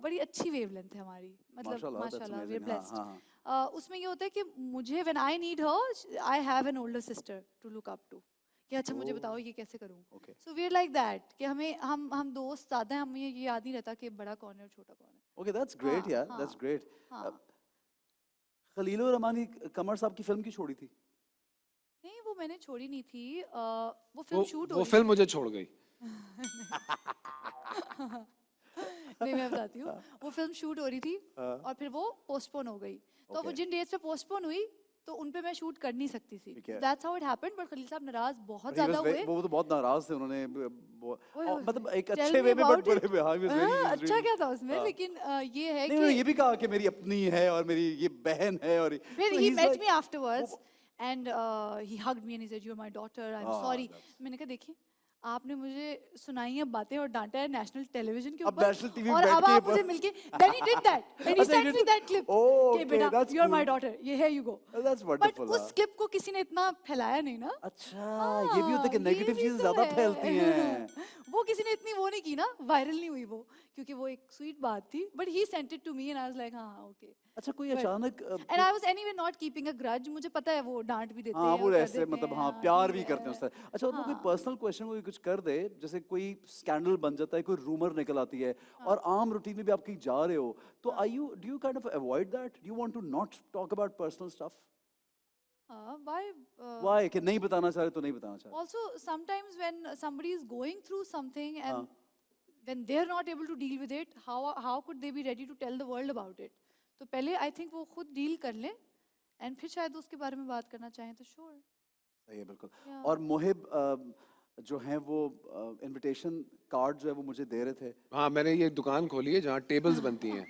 बड़ी अच्छी वेवलेंथ है हमारी, मतलब माशाल्लाह, that's माशाल्लाह वी आर amazing. हाँ, ब्लेस्ड। हाँ, उसमें ये होता है कि मुझे व्हेन आई नीड हर I have an older sister to look up to कि अच्छा मुझे बताओ ये कैसे करूं। Okay. So we are like that कि हमें हम दोस्त ज्यादा हैं, हमें ये याद नहीं रहता कि बड़ा कौन है और छोटा कौन है। ओके, दैट्स ग्रेट हाँ, यार, हाँ, दैट्स ग्रेट। हाँ। खलीलुर रहमानी कमर साहब की फिल्म की छोड़ी थी? नहीं वो मैंने छोड़ी नहीं थी, वो फिल्म शूट हो वो रही फिल्म मुझे छोड़ गई। नहीं मैं बताती हूँ, वो फिल्म शूट हो रही थी और फिर वो पोस्टपोन हो गई। तो वो Okay. जिन डेट्स पे पोस्टपोन हुई तो उन पे मैं शूट कर नहीं सकती थी। ठीक है। That's how it happened. But Khalil साहब नाराज बहुत But he was ज्यादा हुए। वो तो बहुत नाराज थे उन्होंने। ओए होए, मतलब एक tell अच्छे me वे में, about बट बुरे it. में। हाँ, he was very- he was अच्छा really- क्या था उसमें, हाँ। लेकिन ये है नहीं, उन्होंने ये कि भी कहा कि मेरी अपनी है और मेरी ये बहन है और फिर so he he's met like- me afterwards and he hugged me and he said you're my daughter, I'm Ah, sorry. that's- मैंने कहा देखिए आपने मुझे सुनाई है बातें और डांटा है नेशनल टेलीविजन के अब ऊपर, national TV और बैठ अब के आप मुझे मिलके then he did that and he अच्छा, he sent did me that. that clip Oh, कि okay, बेटा that's you're my cool. daughter, ये here you go. That's But wonderful, उस हाँ। क्लिप को किसी ने इतना फैलाया नहीं ना। अच्छा, ये भी होता है कि हाँ, नेगेटिव ये भी चीजें तो ज्यादा है। फैलती हैं। वो किसी ने इतनी वो नहीं की ना, वायरल नहीं हुई वो, क्योंकि वो एक स्वीट बात थी। But he sent it to me and I was like हाँ ओके। अच्छा, कोई But- अचानक and I was anyway not keeping a grudge, मुझे पता है वो डांट भी देते हाँ, हैं वो और कर ऐसे देते मतलब हैं, हाँ, हाँ, प्यार ठीक भी करते हैं है। उससे। अच्छा, वो कोई हाँ। पर्सनल क्वेश्चन कोई कुछ कर दे, जैसे कोई स्कैंडल बन जाता है, कोई रूमर निकल आती है और आम रूटीन में भी आप कहीं जा रहे हो, तो हाँ। Are you do you kind of avoid that? Do you want to not talk about personal stuff? Why? Why? कि नहीं बताना चाह रहे तो नहीं बताना चाह रहे? Also, sometimes when somebody is going through something and हाँ. when they're not able to deal with it, how could they be ready to tell the world about it? तो पहले I think वो खुद डील कर लें and फिर शायद उसके बारे में बात करना चाहें तो sure. सही है, बिल्कुल। Yeah. और मोहिब जो हैं वो इनविटेशन कार्ड जो है वो मुझे दे रहे थे। हाँ, मैंने ये दुकान खोली है जहाँ टेबल्स बनती हैं।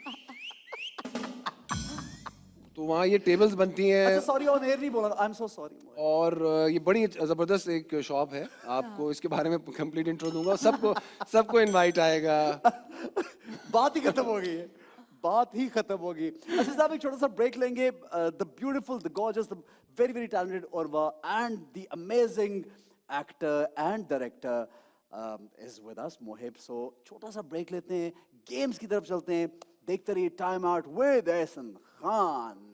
तो वहाँ ये टेबल्स बनती हैं अच्छा, सॉरी, ऑन एयर नहीं बोला, आई एम सो सॉरी। और ये बड़ी ज़बरदस्त एक शॉप है। आपको इसके बारे में कंप्लीट इंट्रो दूंगा। सबको इनवाइट आएगा। बात ही खत्म हो गई है, बात ही खत्म हो गई। अच्छा साहब, एक छोटा सा ब्रेक लेंगे। The beautiful, the gorgeous, the very very talented Urwa and the amazing actor and director is with us, Mohib. So छोटा सा ब्रेक लेते हैं, गेम्स की तरफ चलते हैं। देखते रहिए time out with Ehsan Khan.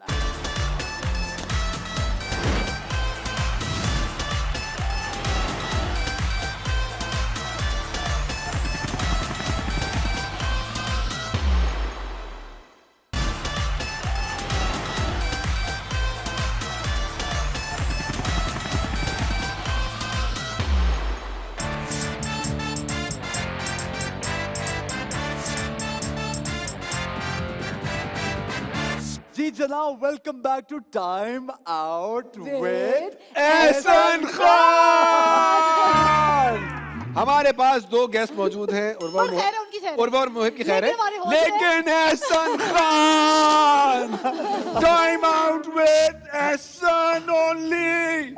and gentlemen, welcome back to Time Out with With एहसान खान। हमारे पास दो गेस्ट मौजूद हैं, उर्वा और खैर है, उनकी खैर है। उर्वा और मोहिब की खैर है, लेकिन हमारे host लेकिन एहसान खान। टाइम आउट विद एहसान ओनली।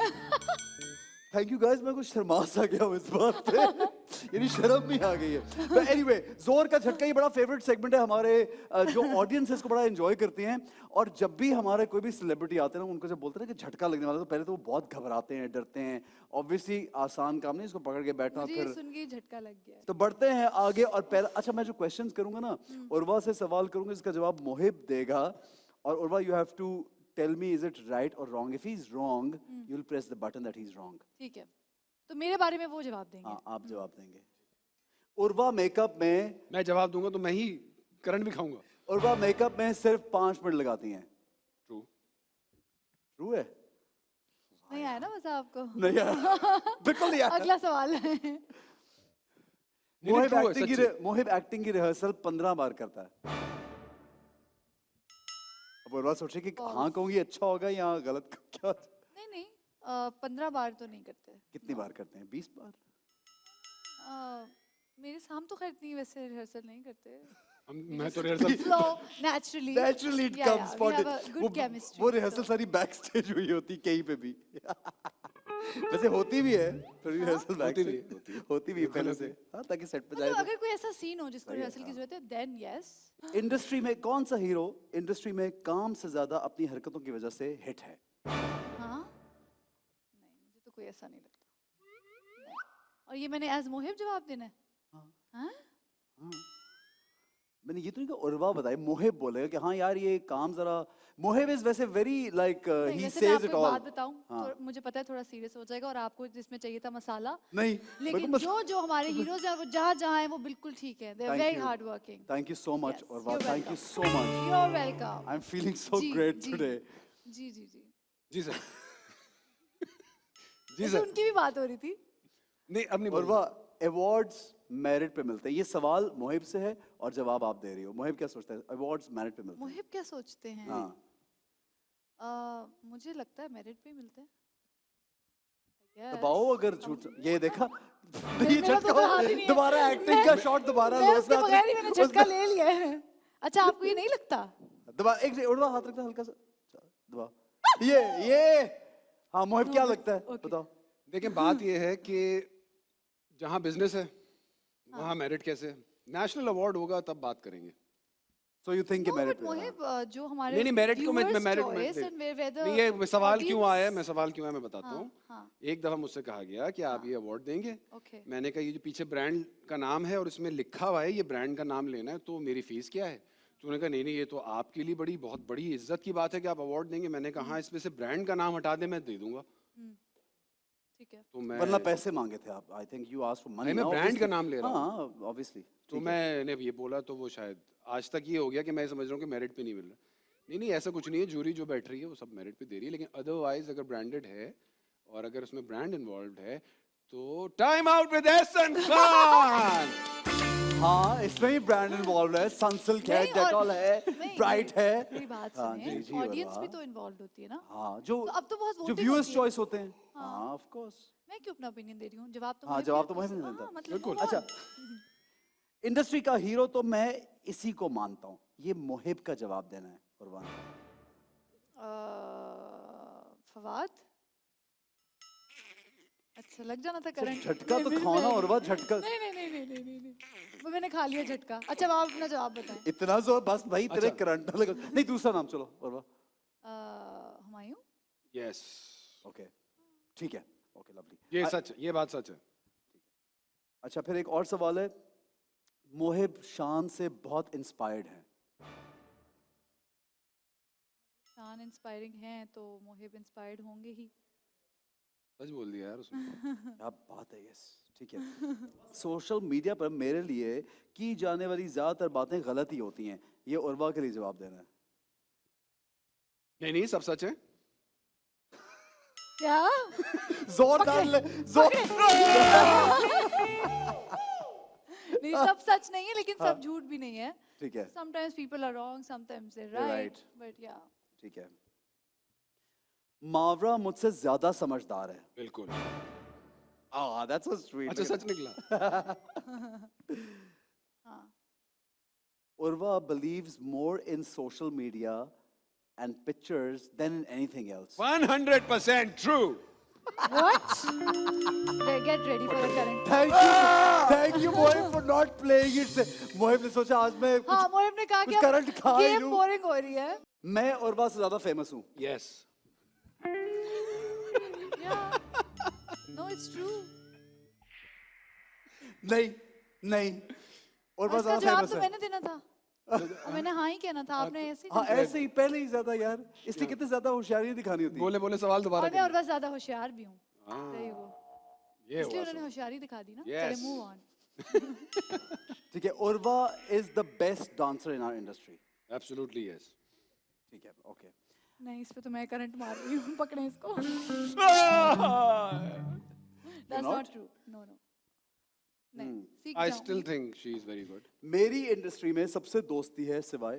थैंक यू गाइस, मैं कुछ शर्मा सा गया हूँ इस बात पे, यानी शर्म नहीं आ गई है। बट एनीवे, जोर का झटका ये बड़ा फेवरेट सेगमेंट है हमारे, जो ऑडियंस है इसको बड़ा एंजॉय करते हैं। और जब भी हमारे कोई भी सेलिब्रिटी आते हैं ना, उनको जब बोलते हैं ना कि झटका लगने वाला, तो पहले तो वो बहुत घबराते हैं, डरते हैं। ऑब्वियसली आसान काम नहीं इसको पकड़ के बैठना। मुझे फिर सुन के ही झटका लग गया। तो बढ़ते हैं आगे। और पहला, अच्छा मैं जो क्वेश्चंस करूंगा ना, उर्वा से सवाल करूंगा, इसका जवाब मोहिब देगा। और Urwa, you have to tell me is it right और wrong. If he is wrong, you will press the button that he is wrong. ठीक है, तो मेरे बारे में वो जवाब देंगे। हाँ, आप जवाब देंगे। उर्वा मेकअप में, मैं जवाब दूंगा तो मैं ही करंट भी खाऊंगा। उर्वा मेकअप में सिर्फ 5 मिनट लगाती हैं। ट्रू। ट्रू है? नहीं आया ना मजा आपको? नहीं आया। बिल्कुल नहीं आया। अगला सवाल है। मोहिब true है, एक्टिंग की सच्ची। मोहिब एक्टिंग की रिहर्सल 15 बार करता है। अब उर्वा सोचे कि हाँ कहूंगी अच्छा होगा या गलत, क्या? नहीं नहीं, 15 बार तो नहीं करते। कितनी बार करते हैं? 20 बार? मेरे साम तो खैर इतनी वैसे रिहर्सल नहीं करते। मैं तो rehearsal flow naturally naturally it comes good वो केमिस्ट्री। रिहर्सल सारी बैक स्टेज हुई होती कहीं पे भी। वैसे होती भी है थोड़ी रिहर्सल, होती भी होती भी है पहले से, हाँ, ताकि सेट पे जाए। मतलब अगर कोई ऐसा सीन हो जिसको रिहर्सल की जरूरत है, देन यस। इंडस्ट्री में कौन सा हीरो इंडस्ट्री में काम से ज्यादा अपनी हरकतों की वजह से हिट है? हाँ, नहीं मुझे तो कोई ऐसा नहीं लगता। और ये मैंने एज मोहिब जवाब देना है? हाँ? मैंने ये तो नहीं कहा उर्वा बताए, मोहिब बोलेगा कि हाँ यार ये काम जरा। मोहिब इज वैसे वेरी लाइक नहीं, ही वैसे मैं सेज आपको इट एक ऑल। बात बताऊं, हाँ। मुझे पता है थोड़ा सीरियस हो जाएगा और आपको जिसमें चाहिए था मसाला, नहीं, लेकिन जो जो हमारे हीरोज हैं वो जहाँ जहाँ हैं वो बिल्कुल ठीक है। They are very hard working. Thank you so much Yes, Urwa, you're thank you welcome. So much. You are welcome. I am feeling so great today. जी जी जी। जी सर। जी वैसे सर। उनकी भी बात हो रही थी। नहीं, अब नहीं उर्वा, अवार्ड्स मेरिट पे मिलते हैं, ये सवाल मोहिब से है और जवाब आप दे रही हो। मोहिब क्या सोचता है? अवार्ड्स मेरिट पे मिलते हैं? मोहिब क्या सोचते हैं? हाँ, मुझे लगता है मेरिट पे ही मिलते हैं। Yes. दबाओ अगर झूठ। ये देखा, ये मेरा तो झटका, हाथ ही नहीं है। दोबारा एक्टिंग का शॉट दोबारा मैं लो। उसके बगैर ही मैंने झटका ले लिया है। अच्छा आपको ये नहीं लगता? दबा, एक सेकंड, उर्वा हाथ रखना हल्का सा, दबा। ये हाँ मोहिब क्या लगता है? बताओ। देखिए, बात ये है कि जहाँ बिजनेस है वहाँ मेरिट कैसे? नेशनल अवार्ड होगा तब बात करेंगे। So you think No, merit but Mohib, जो हमारे नहीं नहीं, मेरिट को मैं viewers' merit choice and whether नहीं, ये सवाल क्यों audience- आया है, मैं सवाल क्यों आया मैं बताता हूँ। हाँ। एक दफा मुझसे कहा गया कि आप ये अवार्ड देंगे। Okay. मैंने कहा ये जो पीछे ब्रांड का नाम है और इसमें लिखा हुआ है ये ब्रांड का नाम लेना है, तो मेरी फीस क्या है? तो उन्होंने कहा नहीं नहीं, ये तो आपके लिए बहुत बड़ी इज्जत की बात है कि आप अवार्ड देंगे। मैंने कहा हाँ, इसमें से ब्रांड का नाम हटा दे, मैं दे दूंगा। ठीक है। तो मैं वरना पैसे मांगे थे आप। I think you asked for money. मैं brand का नाम ले रहा हूँ। हाँ ऑब्वियसली। तो मैंने ये बोला तो वो शायद आज तक ये हो गया कि मैं समझ रहा हूँ कि मेरिट पे नहीं मिल रहा। नहीं नहीं, ऐसा कुछ नहीं है। जूरी जो बैठ रही है वो सब मेरिट पे दे रही है, लेकिन अदरवाइज अगर ब्रांडेड है और अगर उसमें ब्रांड इन्वॉल्व है तो टाइम आउट विद एहसान खान। हाँ, इसमें ही ब्रांड इन्वॉल्व है, सनसिल्क है, नहीं, और- डेटॉल है, नहीं, ब्राइट है। मेरी बात हाँ, सुनिए, जी, जी, ऑडियंस उर्वा। भी तो इन्वॉल्व होती है ना। हाँ, जो तो अब तो बहुत जो voting व्यूअर्स होती है। चॉइस होते हैं। हाँ ऑफ कोर्स। मैं क्यों अपना ओपिनियन दे रही हूँ? जवाब तो हाँ, मोहिब जवाब दिया, तो मोहिब ने हाँ, दिया था। मतलब बिल्कुल। move on. अच्छा, इंडस्ट्री का हीरो तो मैं इसी को मानता हूँ, ये मोहिब का जवाब देना है उर्वा। फवाद। अच्छा लग जाना था करंट। झटका तो खाओ ना उर्वा, झटका। नहीं नहीं नहीं नहीं नहीं नहीं नहीं, वो मैंने खा लिया झटका। अच्छा अब आप अपना जवाब बताएं। इतना जोर बस भाई, तेरे अच्छा। करंट ना लगा। नहीं, दूसरा नाम चलो उर्वा। हुमायूं। यस, ओके, ठीक है, ओके लवली। ये सच है, ये बात सच है। अच्छा, फिर एक और सवाल है। मोहिब शान से बहुत इंस्पायर्ड है। शान इंस्पायरिंग हैं तो मोहिब इंस्पायर्ड होंगे ही। सच बोल दिया यार उसने। क्या बात है, यस ठीक है। सोशल मीडिया पर मेरे लिए की जाने वाली ज्यादातर बातें गलत ही होती हैं, ये उर्वा के लिए जवाब देना है। नहीं नहीं, सब सच है। क्या? जोर डाल ले, जोर। नहीं सब सच नहीं है लेकिन सब झूठ भी नहीं है। ठीक है, Sometimes people are wrong, sometimes they're You're right. right. But yeah. ठीक है। मावरा मुझसे ज्यादा समझदार है। बिल्कुल। That's so sweet. अच्छा सच निकला। हाँ। Urva believes more in social media and pictures than in anything else. 100% true. What? Get ready for the current. Thank you, Mohib, for not playing it. Mohib ने सोचा आज मैं हाँ, मोहिब ने कहा कुछ कि करंट खा ही गेम लूं। बोरिंग हो रही है। मैं उर्वा से ज्यादा फेमस हूँ। Yes. Yeah. No, it's true. नहीं, नहीं, उर्वा इसका ज्यादा जवाब फेमस तो है। मैंने देना था। और मैंने हाँ ही कहना था, आपने ऐसे ही हाँ, कहा। ऐसे ही पहले ही ज्यादा यार, इसलिए कितने ज्यादा होशियारी दिखानी होती है। बोले बोले सवाल दोबारा और मैं कर। और बस ज्यादा होशियार भी हूँ। There you go. ये इसलिए हुआ उन्होंने सब। होशियारी दिखा दी ना। Yes. चले move on. ठीक है, Urwa is the best dancer in our industry. Absolutely yes. ठीक है, okay. नहीं, इस पे तो मैं करंट मार रही हूँ। पकड़े इसको। That's not? not true. No, no. नहीं, सीख I जाऊँ। still think she is very good. मेरी इंडस्ट्री में सबसे दोस्ती है सिवाय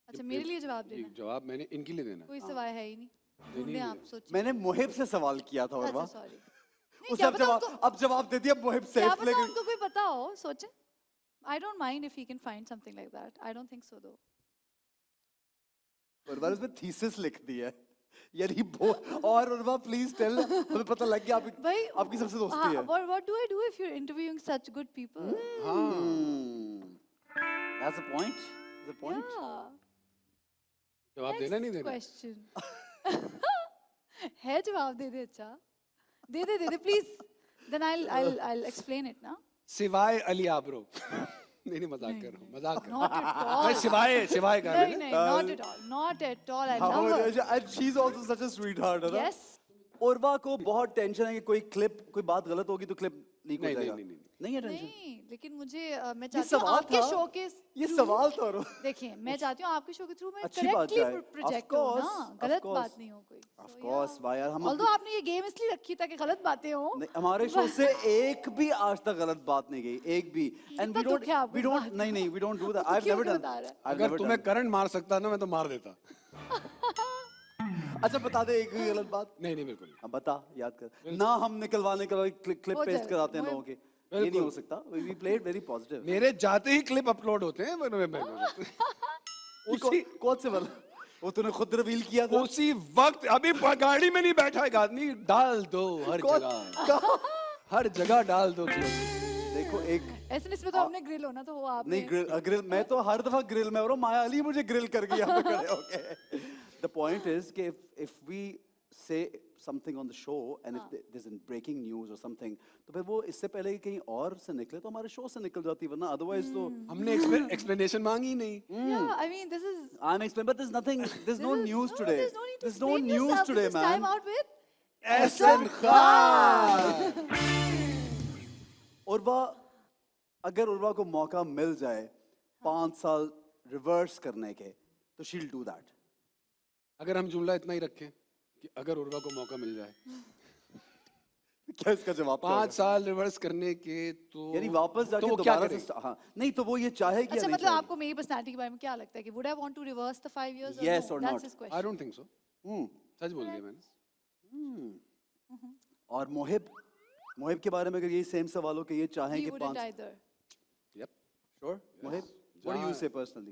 अच्छा, मेरे लिए जवाब ये देना। जवाब मैंने इनके लिए देना है। कोई सवाल है ही नहीं। ढूंढे आप सोचिए। मैंने मुहिब से सवाल किया था अच्छा, उर्वा। सॉरी। उसे अब जवाब दे दिया मुहिब से। क्या पता उनको कोई पता हो, सोचे। I don't mind if he can find something like that. I don't think so though. Urwa ने उसमें थीसिस लिख दी है। यानी और उर्वा प्लीज टेल, हमें पता लग गया भाई, आपकी सबसे दोस्ती है। What do I do if you're interviewing such good people? That's the point. The point. Yeah. जवाब देना नहीं देना? Question. है जवाब दे दे अच्छा। दे दे please. Then I'll explain it ना। सिवाय अली आबरो। नहीं मजाक कर रहा हूँ, मजाक कर रहा Not at हूँ। all. मैं सिवाय का नहीं नहीं, not at all, not at all. I love her. And she's also such a sweetheart, है ना? Yes. उर्वा को बहुत टेंशन है कि कोई बात गलत होगी तो क्लिप लीक हो नहीं, जाएगा। नहीं, नहीं, नहीं है टेंशन। नहीं, लेकिन मुझे मैं ये चाहती हूँ सवाल आपके था। शो के ये through- सवाल था उर्वा। देखिए, मैं चाहती हूँ आपके शो के थ्रू मैं अच्छी बात करेक्टली है। प्रोजेक्ट Of हूँ course, ना, of गलत course. बात नहीं हो कोई। Of course, भाई यार, हम Although आपने ये गेम इसलिए रखी ताकि गलत बातें हो। नहीं, हमारे शो से एक भी आज तक गलत बात नहीं गई, एक भी। And कितना दुख है आपको we इस don't, बात का। नहीं, we don't do that. तो I've क्यों never क्यों done. बता रहा है? I've अगर never तुम्हें done. करंट मार सकता ना मैं तो मार देता। अच्छा बता दे एक भी गलत बात। नहीं नहीं बिल्कुल नहीं। अब बता, याद कर ना, हम निकलवाने के क्लिप हो पेस्ट जाएगा, कराते हैं वो- लोगों के, ये नहीं हो सकता। We played very positive. मेरे जाते ही क्लिप अपलोड होते हैं उसी कौन से वाला? वो तूने खुद रिवील किया था? उसी वक्त अभी गाड़ी में नहीं बैठा एक आदमी डाल दो हर जगह डाल दो क्लिप। देखो एक ऐसे इसमें तो हमने ग्रिल होना तो वो आप नहीं, ग्रिल मैं तो हर दफा ग्रिल में हो रहा हूँ, माया अली मुझे ग्रिल कर गई यहाँ पे खड़े होके। The point is कि if we say something on the show and if there's a breaking news or something, तो फिर वो इससे पहले कि कहीं और से निकले तो हमारे शो से निकल जाती, वरना otherwise तो हमने एक्सप्लेनेशन मांगी ही नहीं। Yeah, I mean this is I'm explaining, but there's nothing, there's no news today. There's no need to There's no explain news yourself. today, This is time man. out with Ehsan Khan. Urwa, अगर उर्वा को मौका मिल जाए 5 साल reverse करने के, तो she'll do that. अगर हम जुमला इतना ही रखें कि अगर उर्वा को मौका मिल जाए क्या इसका जवाब? 5 साल रिवर्स करने के तो यानी वापस जाके तो वो क्या दोबारा करे? से हाँ, नहीं तो वो ये चाहेगी या अच्छा नहीं मतलब चाहेगी? आपको मेरी पर्सनालिटी के बारे में क्या लगता है कि would I want to reverse the 5 years Yes no? or That's not? his I question. don't think so. सच बोल दिया मैंने। और मोहिब के बारे में अगर यही सेम सवाल हो कि ये चाहें He कि wouldn't 5 either. Yep. Sure Mohib, what do you से पर्सनली?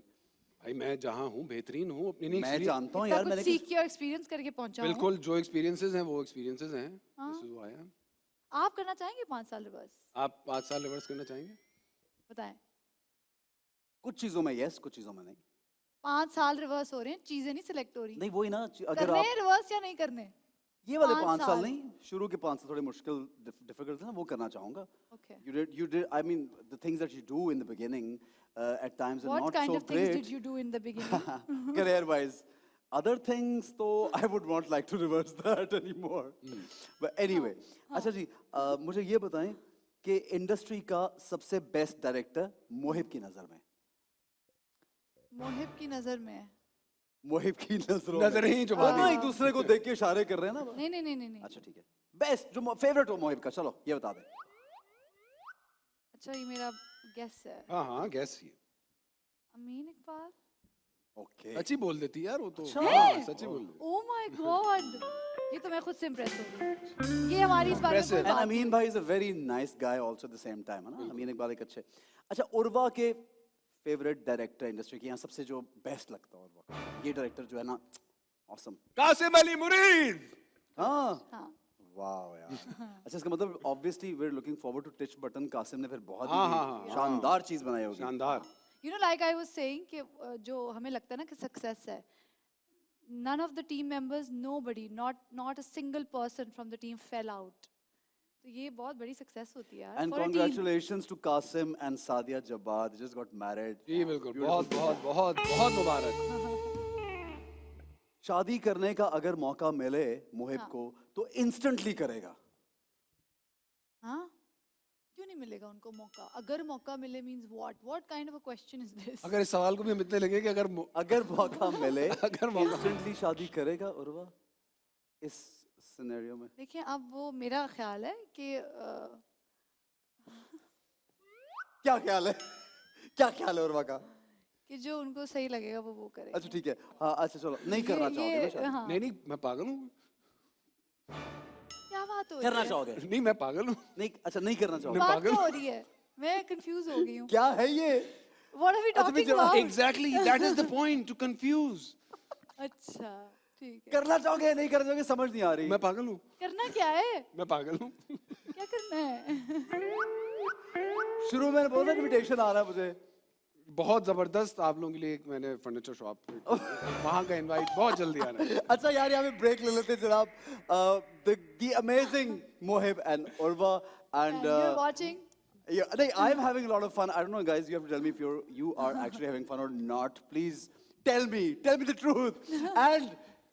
भाई मैं जहाँ हूँ बेहतरीन हूँ अपनी नहीं मैं experience- जानता हूँ इतना यार, कुछ मैंने सीख के और एक्सपीरियंस करके पहुंचा हूँ। बिल्कुल जो एक्सपीरियंसेस हैं वो एक्सपीरियंसेस हैं। This is who I am. आप करना चाहेंगे 5 साल रिवर्स? आप 5 साल रिवर्स करना चाहेंगे? बताएं। कुछ चीजों में यस, कुछ चीजों में नहीं। 5 साल रिवर्स हो रहे हैं, चीजें नहीं सिलेक्ट हो रही। नहीं वही ना, अगर करने आप रिवर्स या नहीं करने? ये वाले 5 5 साल साल। नहीं, शुरू के 5 साल थोड़े मुश्किल डिफिकल्ट थे ना, वो करना चाहूंगा। Okay. You did, I mean, the things that you do in the beginning at times are What not kind so of things great. did you do in the beginning? Career wise, other things though I would not like to reverse that anymore. But anyway, अच्छा जी, मुझे ये बताएं कि industry का सबसे best director Mohib की नजर में? मोहिब की नजर में? मोहिब की नजरों नजरें ही चुभा दोनों दी। एक दूसरे को देख के इशारे कर रहे हैं ना। नहीं नहीं नहीं नहीं नहीं। अच्छा ठीक है, बेस्ट जो फेवरेट हो मोहिब का, चलो ये बता दे। अच्छा ये मेरा गेस है। हाँ हाँ गैस ही है। अमीन इकबाल? ओके सच्ची बोल देती यार वो तो। अच्छा। हाँ, सच्ची बोल देती। Oh my God! ये तो मैं खुद से impress हो गई। ये हमारी इस बारे में कोई Impressive. एंड बात अमीन भाई is a very nice guy also at the same time, है ना? अमीन इकबाल एक अच्छे। अच्छा, उर्वा के फेवरेट डायरेक्टर इंडस्ट्री के यहाँ सबसे जो बेस्ट लगता है उर्वा का, ये डायरेक्टर जो है ना, ऑसम। कासिम अली मुरीद। हाँ हाँ। वाह यार। अच्छा, इसका मतलब obviously we are looking forward to Tich Button. Qasim ने फिर बहुत हाँ, ही हाँ, हाँ, शानदार चीज बनाई होगी। शानदार। You know, like I was saying कि जो हमें लगता है ना कि सक्सेस है, none of the team members, nobody, not a single person from the team fell out. तो ये बहुत बड़ी सक्सेस होती है यार And for a team. congratulations to Qasim and Sadia Jabbar. They just got married. जी बिल्कुल, बहुत बहुत बहुत बहुत मुबारक। शादी करने का अगर मौका मिले मुहिब हाँ। को तो इंस्टेंटली करेगा। हाँ? क्यों नहीं मिलेगा उनको मौका? अगर मौका मिले means what? What kind of a question is this? अगर इस सवाल को भी हम इतने लगे कि अगर मौका मिले अगर मौका- इंस्टेंटली शादी करेगा उर्वा इस सिनेरियो में? देखिए, अब वो मेरा ख्याल है कि क्या ख्याल है? क्या ख्याल है उर्वा का? कि जो उनको सही लगेगा वो करें। अच्छा ठीक है, हाँ अच्छा चलो, नहीं करना चाहोगे ना शादी? हाँ। नहीं मैं पागल हूँ। क्या बात हो रही करना है? चाहोगे? नहीं मैं पागल हूँ। नहीं, अच्छा नहीं करना चाहोगे? बात पागल क्या हो रही है? मैं कंफ्यूज हो गई हूँ। क्या है ये? What are we अच्छा, मैं talking जवाब- about? Exactly, that is the point, to confuse. अच्छा, ठीक है। करना चाहोगे नहीं करना चाहोगे समझ नहीं आ रही। मैं पागल हूँ। करना क्या है? मैं पागल हूँ। क्या करना है? शुरू में बोला इनविटेशन आ रहा है मुझे। बहुत जबरदस्त आप लोगों के लिए एक मैंने फर्नीचर शॉप वहाँ का इनवाइट बहुत जल्दी आ रहा है। अच्छा यार, यहाँ पे ब्रेक ले लेते हैं जनाब। the amazing Mohib and Urva and And you're watching. yeah, I'm having a lot of fun. I don't know guys, you have to tell me if you are actually having fun or not. Please tell me the truth. And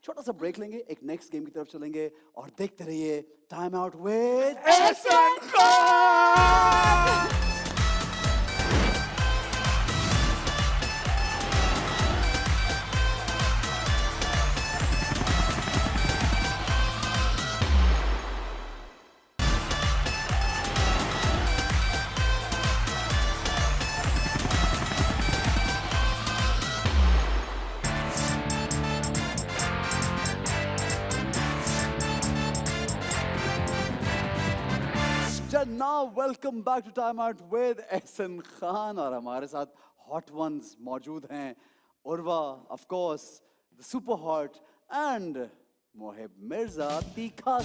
छोटा सा break लेंगे, एक next game की तरफ चलेंगे और देखते रहिए टाइम आउट विद एहसान Khan. Now welcome back to Time Out with एहसान खान और हमारे साथ हॉट वंस मौजूद हैं Urwa, of course the super hot and Mohib Mirza. तीखा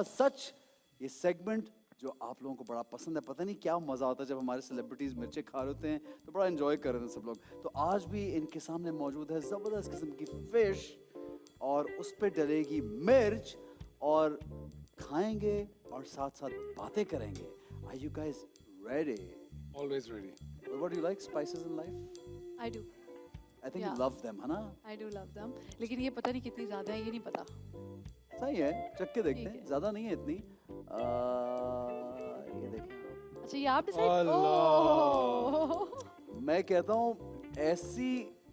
सच ये सेगमेंट जो आप लोगों को बड़ा पसंद है। पता नहीं क्या मजा आता है जब हमारे सेलिब्रिटीज मिर्चे खा रहे होते हैं तो बड़ा एंजॉय कर रहे हैं सब लोग। तो आज भी इनके सामने मौजूद है जबरदस्त किस्म की फिश और उस पे डलेगी मिर्च और खाएंगे और साथ साथ बातें करेंगे। Are you guys ready? Always ready. What do you like? Spices in life? I do. I think Yeah. you love them, है ना? I do love them. लेकिन ये पता नहीं कितनी ज्यादा है, ये नहीं पता। सही है, चख के देखते ठीक हैं। है। ज्यादा नहीं है इतनी। ये देखें, अच्छा, ये आप डिसाइड। अल्लाह। ओह। मैं कहता हूँ ऐसी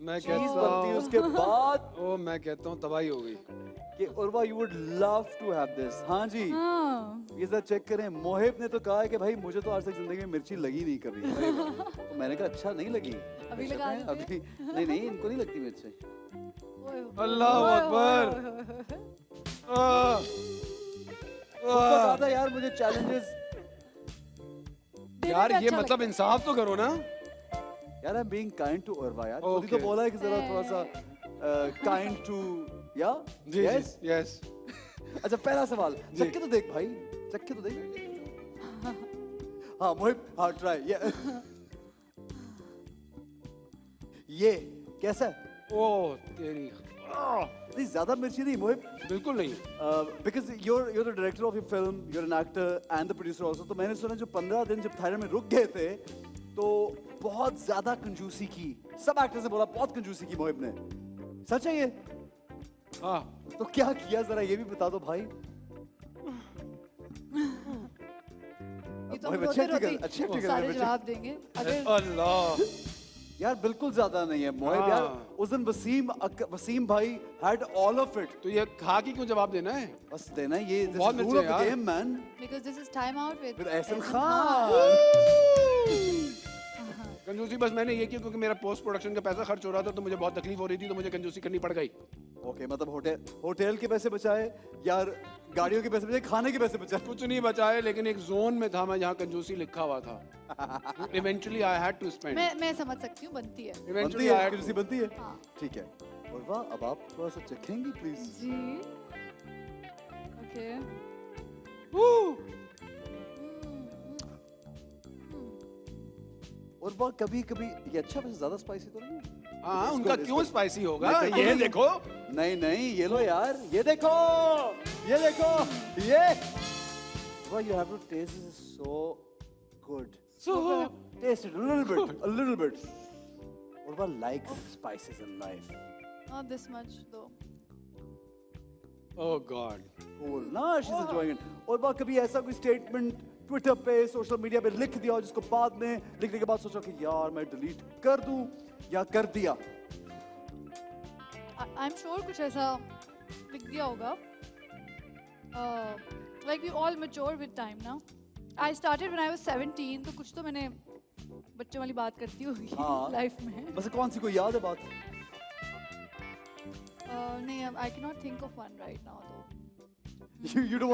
मैं चीज कहता बनती है हूँ उसके बाद ओ मैं कहता हूँ तबाही हो गई। कि Urwa you would love to have this। हाँ जी, हाँ। ये जरा चेक करें। मोहिब ने तो कहा है कि भाई मुझे तो आज तक जिंदगी में मिर्ची लगी नहीं कभी। तो मैंने कहा अच्छा नहीं लगी। अभी लगा है, देते अभी नहीं इनको नहीं लगती मिर्ची। ओए, ओए, अल्लाह ओए, अकबर। ओए, ओए, ओए, ओए। आह, उसको कहा था यार मुझे challenges। यार में ये अच्छा मतलब लगता इंसाफ तो करो ना। यार I'm being kind to Urwa यार। खुद ही तो Okay. बोला है कि जरा थोड़ा सा kind to या जी yes? जी यस। अच्छा पहला सवाल, चख के तो देख भाई, चख के तो देख। हाँ मोहिब, हाँ ट्राई ये कैसा है? ओ तेरी नहीं ज्यादा मिर्ची नहीं मोहिब, बिल्कुल नहीं। because you're the director of your film, you're an actor and the producer also। तो मैंने सुना जो 15 दिन जब थाईलैंड में रुक गए थे तो बहुत ज्यादा कंजूसी की, सब एक्टर से बोला बहुत कंजूसी की मोहिब ने। सच है ये? हाँ तो क्या किया जरा ये भी बता दो भाई। ये तो हम मोहिब रोते अच्छे रोते अच्छे ही सारे जवाब देंगे। अगर अल्लाह। यार बिल्कुल ज्यादा नहीं है मोहिब यार। हाँ। उस दिन वसीम भाई had all of it। तो ये खा के क्यों जवाब देना है? बस देना है ये, this बहुत is rule मिर्ची of the है यार। game man। because this is time out with With एहसान Ehsan खान। कंजूसी बस मैंने ये की क्योंकि मेरा पोस्ट प्रोडक्शन का पैसा खर्च हो रहा था तो मुझे बहुत तकलीफ हो रही थी तो मुझे कंजूसी करनी पड़ गई। ओके मतलब होटल के पैसे बचाए, यार गाड़ियों के पैसे बचाए, खाने के पैसे बचाए। कुछ नहीं बचाए, लेकिन एक जोन में था मैं जहाँ कंजूसी लिखा हुआ था। Eventually I had to spend. मैं समझ सकती हूँ, बनती है। बनती इवेंचुअली है, आई कंजूसी बनती है। हाँ। ठीक है। और वाह, अब आप थोड़ा सा चखेंगी प्लीज। जी। ओके। और वाह, कभी कभी ये अच्छा, वैसे ज्यादा स्पाइसी तो नहीं है? हाँ, इसको- उनका इसको- क्यों स्पाइसी होगा? नहीं, ये नहीं। देखो। नहीं नहीं, ये लो यार, ये देखो, ये देखो, ये वाह, you have to taste this, is so good. Taste it a little bit. और वाह, like spices in life. Not this much though. Oh God. Cool, ना, she's enjoying it. और वाह, कभी ऐसा कोई स्टेटमेंट ट्विटर पे, सोशल मीडिया पे लिख दिया हो जिसको बाद में लिखने के बाद सोचा कि यार मैं डिलीट कर दूं, या कर दिया? I'm sure कुछ ऐसा लिख दिया होगा. Like we all mature with time now. I started when I was 17, तो कुछ तो मैंने बच्चों वाली बात करती होगी हाँ। लाइफ में. बस कौन सी कोई याद है बात? नहीं, I cannot think of one right now though. You don't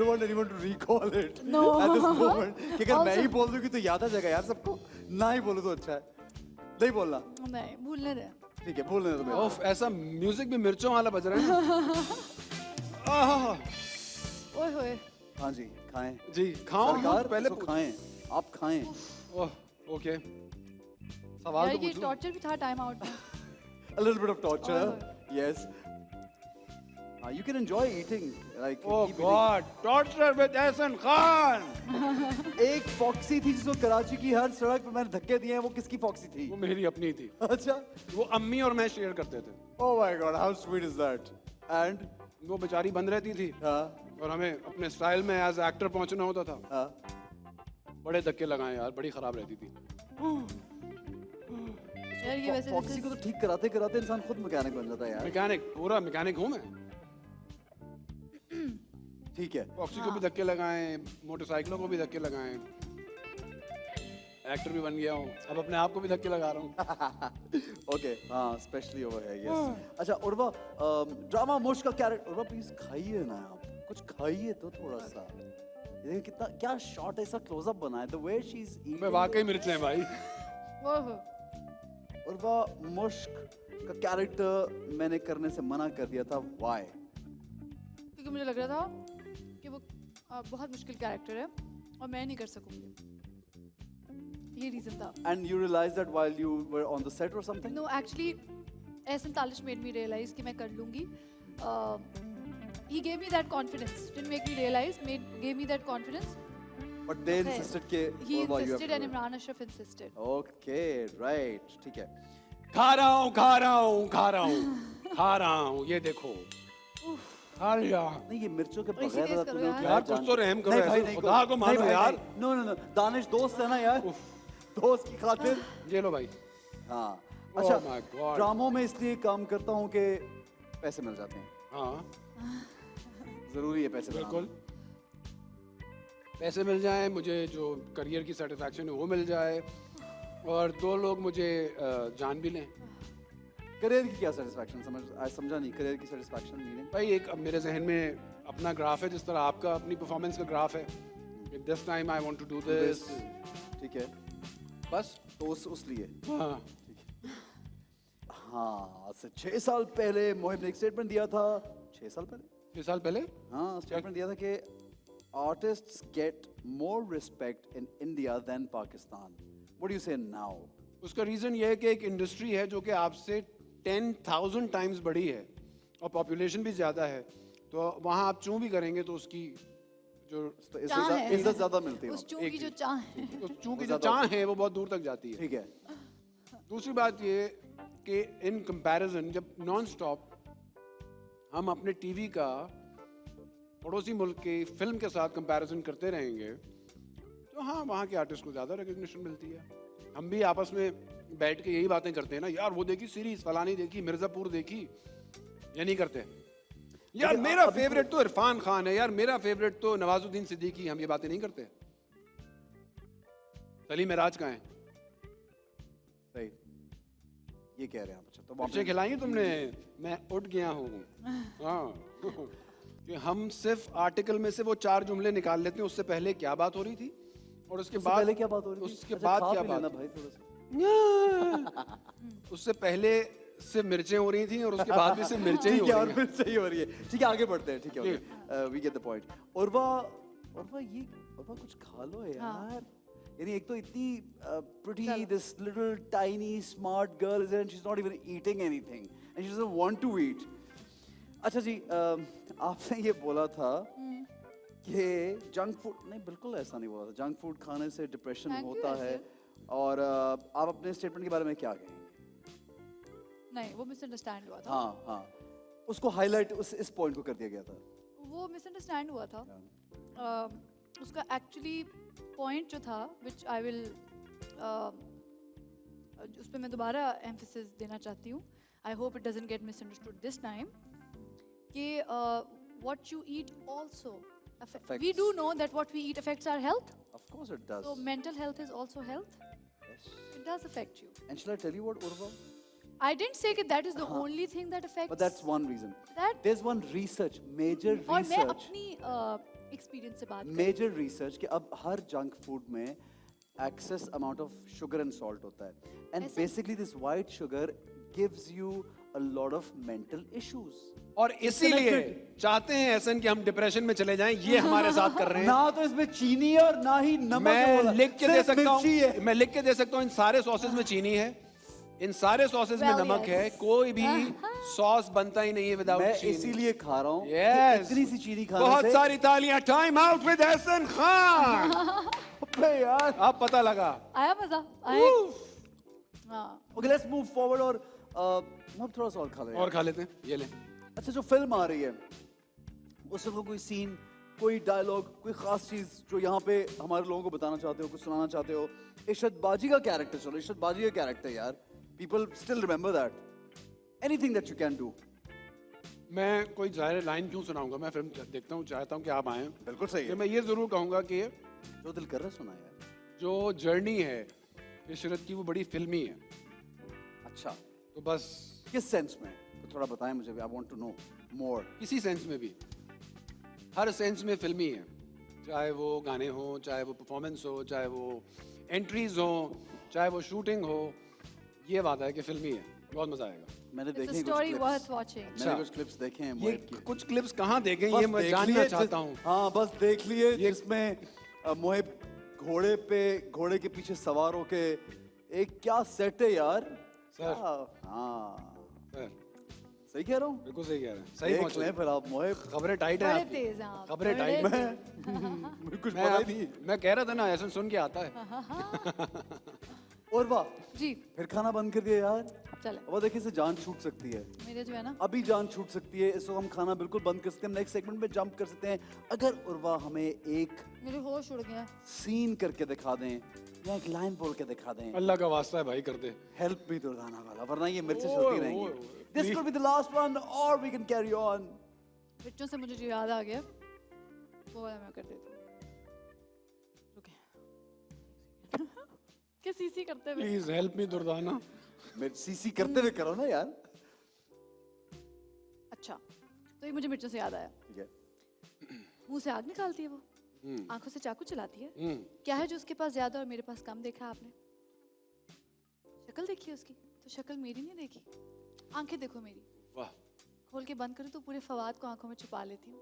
want anyone to recall it No. at this moment. कि अगर मैं ही Also- बोल दूं कि तो याद आ जाएगा यार सबको, ना ही बोलूं तो अच्छा है। नहीं बोलना, नहीं, भूलने दे. ठीक है, बोलने दो मेरे। ओफ, ऐसा म्यूजिक भी मिर्चों वाला बज रहा है ना। आह, ओए होए. हाँ जी, खाएं। जी खाओ सरकार, पहले इसको खाएं, आप खाएं। ओह, ओके। सवाल यार तो ये पूछो। टॉर्चर भी था टाइम आउट में. A little bit of torture, Oh. yes. You can enjoy eating, like Oh keep eating. God, torture with Ehsan Khan. एक फॉक्सी थी जिसको कराची की हर सड़क पे मैंने धक्के दिए हैं, वो किसकी फॉक्सी थी? वो मेरी अपनी थी। अच्छा। वो अम्मी और मैं शेयर करते थे। Oh my God, how sweet is that? And वो बेचारी बंद रहती थी हाँ, और हमें अपने स्टाइल में एज एक्टर पहुंचना होता था। हाँ। बड़े धक्के लगाए यार, बड़ी खराब रहती थी। यार ये वैसे फॉक्सी को तो ठीक कराते कराते इंसान खुद मैकेनिक बन जाता है यार। मैकेनिक, पूरा मैकेनिक हूँ मैं। ठीक है। फॉक्सी को भी धक्के लगाए, मोटरसाइकिलों को भी धक्के लगाए। एक्टर भी बन गया हूँ, अब अपने आप को भी धक्के लगा रहा हूँ। ओके, हाँ, स्पेशली ओवर है, यस। अच्छा, उर्वा, ड्रामा मुश्क का कैरेक्टर, उर्वा प्लीज खाइए ना आप, कुछ खाइए तो थोड़ा सा। ये देखिए कितना, क्या शॉट है, ऐसा क्लोजअप बना है, the way she is eating. मैं वाकई मिर्च है भाई। ओहो. उर्वा मुश्क का कैरेक्टर मैंने करने से मना कर दिया था, व्हाई? क्योंकि मुझे लग रहा था कि वो बहुत मुश्किल कैरेक्टर है और मैं नहीं कर सकूंगी. ये रीजन था. And you realized that while you were on the set or something? No, actually, Ehsan Talish made me realize कि मैं कर लूंगी. He gave me that confidence. Didn't make me realize. Gave me that confidence. But they Okay. insisted के He Urva, you have insisted to and do it. Imran Ashraf insisted. Okay, right, ठीक है। खा रहा हूँ, खा रहा हूँ, खा रहा हूँ, खा रहा हूँ, ये देखो। खा लिया। नहीं, ये मिर्चों के इसी बगैर तेज तो करो तुम्हें यार। क्या यार, कुछ जान- तो रहम करो, नहीं ऐसे भाई, नहीं, खुदा को मानो नहीं भाई, यार। नहीं। नो नो नो, दानिश दोस्त है ना यार, दोस्त की खातिर। ये लो भाई। हाँ, Oh अच्छा, my God. ड्रामों में इसलिए काम करता हूँ कि पैसे मिल जाते हैं, हाँ, जरूरी है पैसे बिल्कुल। बनाना। पैसे मिल जाए, मुझे जो करियर की सेटिस्फैक्शन है वो मिल जाए, और दो लोग मुझे जान भी लें। करियर की क्या सेटिस्फैक्शन? समझा नहीं, करियर की सेटिस्फैक्शन मीनिंग? भाई एक अब मेरे जहन में अपना ग्राफ है, जिस तरह आपका अपनी परफॉर्मेंस का ग्राफ है। This time I want to do this, ठीक है, बस। तो उस लिए हाँ, हाँ, आज से 6 साल पहले मोहिब ने एक स्टेटमेंट दिया था। 6 साल पहले? 6 साल पहले। हाँ, स्टेटमेंट दिया था कि artists get more respect in India than Pakistan. What do you say now? उसका रीज़न ये है कि एक इंडस्ट्री है जो कि आपसे 10,000 टाइम्स बड़ी है और पॉपुलेशन भी ज़्यादा है, तो वहाँ आप चूँ भी करेंगे तो उसकी जो तो चाह है। इज्जत ज्यादा मिलती है उस वहाँ चूं की जो चाह है. चूँ की जो ज़्यादा- चाह है वो बहुत दूर तक जाती पे। है। ठीक है। दूसरी बात ये कि इन कंपैरिजन जब नॉन स्टॉप हम अपने टीवी का पड़ोसी मुल्क की फिल्म के साथ कंपैरिजन करते रहेंगे, तो हाँ, वहाँ के आर्टिस्ट को ज़्यादा रिकग्निशन मिलती है। हम भी आपस में बैठ के यही बातें करते हैं ना, यार वो देखी सीरीज, फलानी देखी, मिर्ज़ापुर देखी, ये नहीं करते। यार लेकिन मेरा अभी फेवरेट तो इरफान खान है, यार मेरा फेवरेट तो नवाजुद्दीन सिद्दीकी, हम ये बातें नहीं करते। सलीम मिराज का है, सही, ये कह रहे हैं आप। अच्छा तो मिर्चें खिलाई तुमने, मैं उठ गया हूँ। हाँ कि हम सिर्फ आर्टिकल में से वो 4 जुमले निकाल लेते हैं, उससे पहले क्या बात हो रही थी और उसके बाद पहले क्या बात हो रही थी? उसके अच्छा, बाद खा क्या पी बात लेना थी? भाई थोड़ा सा। उससे पहले सिर्फ मिर्चें हो रही थी और उसके बाद भी सिर्फ मिर्चें ही हो ठीक है, और रही हैं। फिर सही हो रही है। ठीक है, आगे बढ़ते हैं। ठीक है, we get the point. Urwa, Urwa कुछ खा लो यार। यानी एक तो इतनी pretty, this little tiny smart girl is and she is not even eating anything and she doesn't want to eat. अच्छा जी, आपने ये बोला था कि जंक फूड, नहीं बिल्कुल ऐसा नहीं बोला था। जंक फूड खाने से डिप्रेशन Thank you, होता है। ऐसे। और आप अपने स्टेटमेंट के बारे में क्या कहेंगे? नहीं, वो मिसअंडरस्टैंड हुआ था। हाँ हाँ, उसको हाईलाइट इस पॉइंट को कर दिया गया था। वो मिसअंडरस्टैंड हुआ था। उसका एक्चुअली पॉइंट जो था, विच आई विल, उस पर मैं दोबारा एम्फेसिस देना चाहती हूँ। I hope it doesn't get misunderstood this time, कि what you eat also we do know that what we eat affects our health. Of course it does. So mental health is also health. Yes. It does affect you. And shall I tell you what, Urva? I didn't say that that is the only thing that affects. But that's one reason. That- There's one research, major और मैं research, अपनी experience से बात कर major research कि अब हर junk food में excess amount of sugar and salt होता है. And ऐसे? basically this white sugar gives you a lot of mental issues. और इसीलिए चाहते हैं एहसन कि हम डिप्रेशन में चले जाएं, ये हमारे साथ कर रहे हैं। ना तो इसमें चीनी है और ना ही नमक है बोला। मैं लिख के दे सिर्फ सकता मिर्ची है। हूँ, मैं लिख के दे सकता हूँ, इन सारे सॉसेज में चीनी है, इन सारे सॉसेज में Well, नमक yes. है, कोई भी सॉस बनता ही नहीं है विदाउट मैं चीनी। इसीलिए खा रहा हूँ कि Yes. इतनी सी चीनी खाने बहुत से सारी तालियां। Time out with Ehsan Khan. अबे यार। अब पता लगा। आया मजा आया। हाँ, Okay, let's move forward और हम थोड़ा सा और खा लें। और खा लेते हैं, ये ले। अच्छा, जो फिल्म आ रही है उसमें वो कोई सीन, कोई डायलॉग, कोई खास चीज जो यहाँ पे हमारे लोगों को बताना चाहते हो, कुछ सुनाना चाहते हो? इरशाद बाजी का कैरेक्टर, चलो इरशाद बाजी का कैरेक्टर यार, people still remember that. Anything that you can do. मैं कोई जाहिर लाइन क्यों सुनाऊंगा, मैं फिल्म देखता हूँ, चाहता हूँ कि आप आएं। बिल्कुल सही कि है, मैं ये जरूर कहूंगा कि जो दिल कर रहा है सुना यार। जो जर्नी है इशरत की वो बड़ी फिल्मी है। अच्छा, तो बस किस सेंस में? तो थोड़ा बताएं मुझे भी, आई वांट टू नो मोर। किसी सेंस में भी, हर सेंस में फिल्मी है, चाहे वो गाने हो, चाहे वो परफॉर्मेंस हो, चाहे वो एंट्रीज हो, चाहे वो शूटिंग हो। ये वादा है कि फिल्मी है, बहुत मजा आएगा। मैंने it's a देखे story कुछ worth क्लिप्स, watching. मैंने कुछ क्लिप्स देखे हैं ये मोहित के। कुछ क्लिप्स कहाँ देखें, बस ये मैं देख जानना लिए चाहता हूँ। हाँ बस देख लिए, जिसमें मोहित घोड़े के पीछे सवार होके, एक क्या सेट है यार। सर। हाँ सर, सही कह रहा हूँ। बिल्कुल सही कह रहे हैं, सही देख पहुंचे। लें फिर आप मोहित। खबरें टाइट हैं बड़े आपकी। तेज हैं आप, खबरें बड़े टाइट तेज। हैं। मुझे कुछ मैं पता ही आप- नहीं। मैं कह रहा था ना, ऐसा सुन के आता है। और वाह, जी फिर खाना बंद कर दिया यार। चले, अब देखिए इससे जान छूट सकती है, मेरे जो है ना, अभी जान छूट सकती है। इसको हम खाना बिल्कुल बंद कर सकते हैं, नेक्स्ट सेगमेंट में जंप कर सकते हैं। अगर उर्वा हमें एक मेरे होश उड़ गया। सीन करके दिखा दें या एक लाइन बोल के दिखा दें, अल्लाह का वास्ता है भाई, कर दे। हेल्प मी दुर्गाना वाला, वरना ये मिर्चें ओए, चलती ओए, रहेंगी। ओए, this please. Could be the last one और वी कैन कैरी ऑन। बच्चों से मुझे जो याद आ गया वो वाला मैं कर देती हूँ। रुके। क्या सीसी करते हुए? Please help me Durdana. मैं सीसी करते हुए करो ना यार। अच्छा, तो ये मुझे मिर्चों से याद आया। ठीक है, मुंह से आग निकालती है वो, आंखों से चाकू चलाती है। क्या है जो उसके पास ज्यादा और मेरे पास कम देखा है आपने? शक्ल देखी है उसकी, तो शक्ल मेरी नहीं देखी। आंखें देखो मेरी, वाह, खोल के बंद करूँ तो पूरे फवाद को आंखों में छुपा लेती हूँ।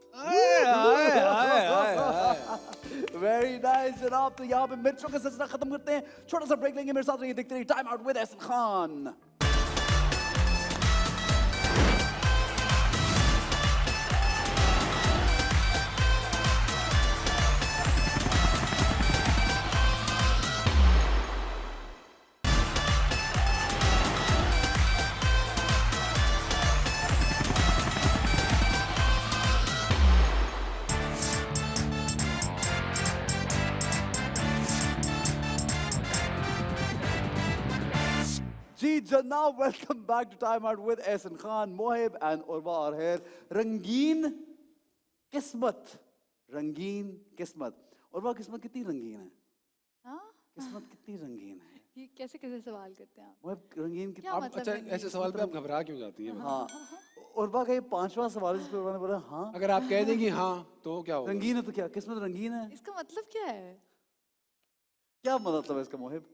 वेरी नाइस जनाब। तो यहाँ पे मिर्चों का सिलसिला खत्म करते हैं, छोटा सा ब्रेक लेंगे। मेरे साथ रहिए, देखते रहिए time out with Ehsan Khan. जी जनाब, welcome back to time out with Ehsan Khan. Mohib and Urwa are here. रंगीन किस्मत, रंगीन किस्मत। उर्वा, किस्मत कितनी रंगीन है? हाँ, किस्मत कितनी रंगीन है। ये कैसे कैसे सवाल करते हैं आप? मोहिब रंगीन क्या कितना। मतलब अच्छा, रंगीन? ऐसे सवाल पे आप घबरा क्यों जाती हैं? हाँ, उर्वा का ये 5वां सवाल इस पे उन्होंने बोला हाँ अगर आप कह देंगी हाँ तो क्या होगा? रंगीन है तो क्या किस्मत रंगीन है? इसका मतलब क्या है? क्या मतलब है इसका मोहिब?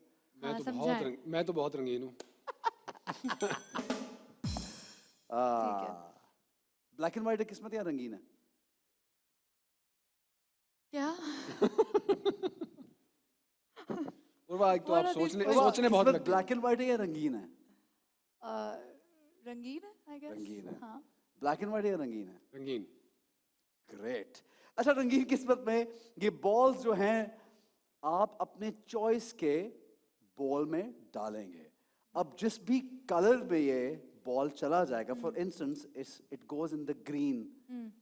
हाँ, समझाएं। मैं तो बहुत रंगीन हूँ। ब्लैक एंड व्हाइट है किस्मत या रंगीन है? क्या? और वो एक तो आप What are these सोचने questions? सोचने बहुत किस्मत लगते हैं। ब्लैक एंड व्हाइट है या रंगीन है? रंगीन है आई गेस। रंगीन है। हाँ। ब्लैक एंड व्हाइट या रंगीन है? रंगीन। ग्रेट। अच्छा, रंगीन किस्मत में ये बॉल्स जो हैं आप अपने चॉइस के बॉल में डालेंगे। अब जिस भी कलर में ये बॉल चला जाएगा, for instance it goes in the green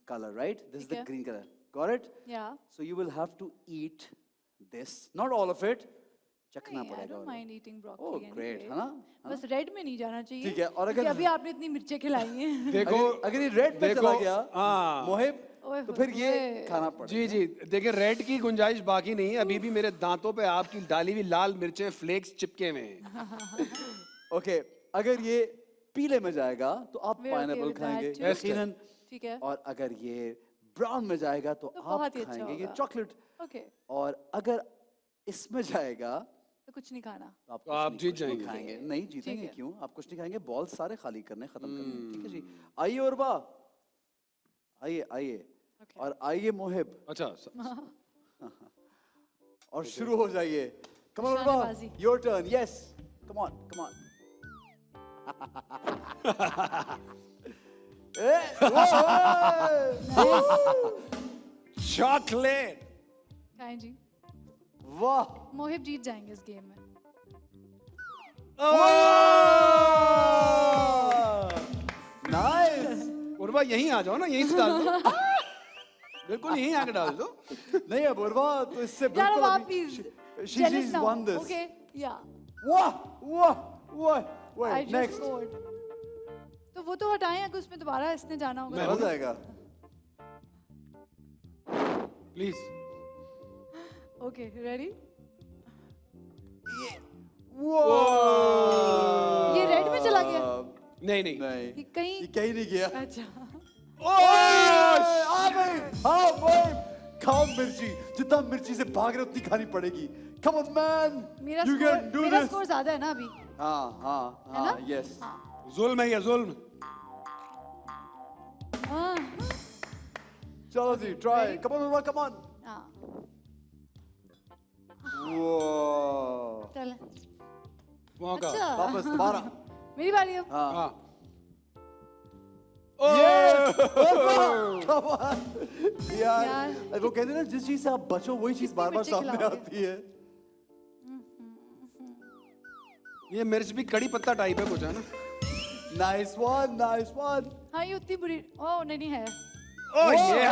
colour, right? This is ठीक द है। Green colour, got it? या So you will have to eat this, not all of it. चखना आई पड़ेगा। डोंट और- mind eating Oh, broccoli great, है ना? बस red में नहीं जाना चाहिए। ठीक है, और क्योंकि अगर- अभी आपने इतनी मिर्चें खिलाई हैं। देखो अगर ये रेड में देखो, चला गया हाँ। मोहिब, ओए तो फिर ये होए। खाना पड़ेगा। जी जी, देखिए रेड की गुंजाइश बाकी नहीं है, अभी भी मेरे दांतों पे आपकी डाली हुई लाल मिर्चें फ्लेक्स चिपके हुए हैं। ओके, अगर ये पीले में जाएगा तो आप We're okay pineapple with that खाएंगे too. यकीनन, ठीक है। और अगर ये ब्राउन में जाएगा तो तो आप बहुत ही अच्छा खाएंगे ये होगा। चॉकलेट, ओके, और अगर इसमें जाएगा तो कुछ नहीं खाना। तो आप तो आप कुछ जीत नहीं जाएंगे। खाएंगे। नहीं जीतेंगे, ठीक है। क्यों? आप कुछ नहीं खाएंगे, बॉल सारे खाली करने, खत्म करने, ठीक है जी। आइए उर्वा, आइए आइए, Okay. और आइए मोहिब, अच्छा और शुरू हो जाइए। कम ऑन उर्वा, निशानेबाजी। Your turn, yes, come on come on. Chocolate. खाएं जी। वाह, मोहिब जीत जाएंगे इस गेम में। नाइस। उर्वा यहीं आ जाओ ना, यहीं से डाल दो। बिल्कुल यहीं आके डाल दो। नहीं अब उर्वा तो इससे यार बिल्कुल अब आप अभी- please she- she's won this. Okay या वाह वाह वाह, आई wait, जस्ट next। स्कोर्ड। तो वो तो हटाएं, अगर उसमें दोबारा इसने जाना होगा। हो जाएगा। प्लीज। Okay ready? वाह, ये रेड में चला गया? नहीं नहीं, नहीं, ये कहीं ये कहीं नहीं गया। अच्छा आ गई। हाँ भाई, खाओ मिर्ची, जितना मिर्ची से भाग रहे उतनी खानी पड़ेगी। Come on man, मेरा you स्कोर can do मेरा this। स्कोर ज्यादा है ना अभी, हाँ हाँ है हाँ, ना? yes। जुल्म है ये, जुल्म। हाँ चलो जी, try, ready? come on Urwa, come on। हाँ वाह, चल मौका। अच्छा वापस दोबारा। मेरी बारी अब। हाँ, हाँ। yes, come on। यार, यार, वो कहते हैं ना, जिस चीज से आप बचो वही चीज बार बार मिर्ची सामने खिलाओगे? आती है। ये मिर्च भी कड़ी पत्ता टाइप है कुछ, है ना? Nice one, nice one। हाँ ये उतनी बुरी ओह नहीं नहीं है। ओह ये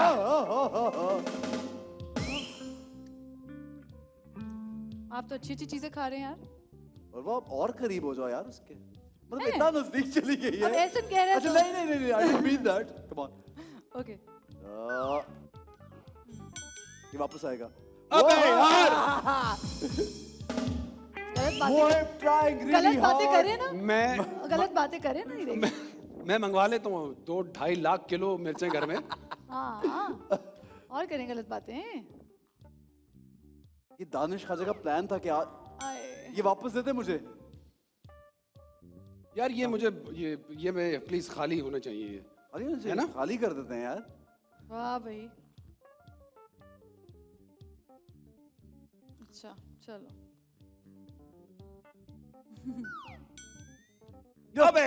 आप तो अच्छी अच्छी चीजें खा रहे हैं यार। और वो आप और करीब हो जाओ यार उसके, मतलब है? इतना नजदीक चली गई है। अब ऐसे कह रहे हैं अच्छा तो- नहीं नहीं नहीं, I didn't mean that, come on। Okay ये वापस आएगा। अबे यार, गलत बातें Mohiब trying really गलत बातें hard। करें ना, मैं गलत बातें करें ना, ये देखिए। मैं मंगवा लेता हूँ 2-2.5 लाख किलो मिर्चें घर में। हाँ हाँ और करें गलत बातें। ये दानिश खाजा का प्लान था कि आए, ये वापस देते मुझे। यार ये मुझे ये मैं प्लीज खाली होना चाहिए ये। अरे है ना? खाली कर देते हैं यार। वाह भाई। अच्छा चलो अबे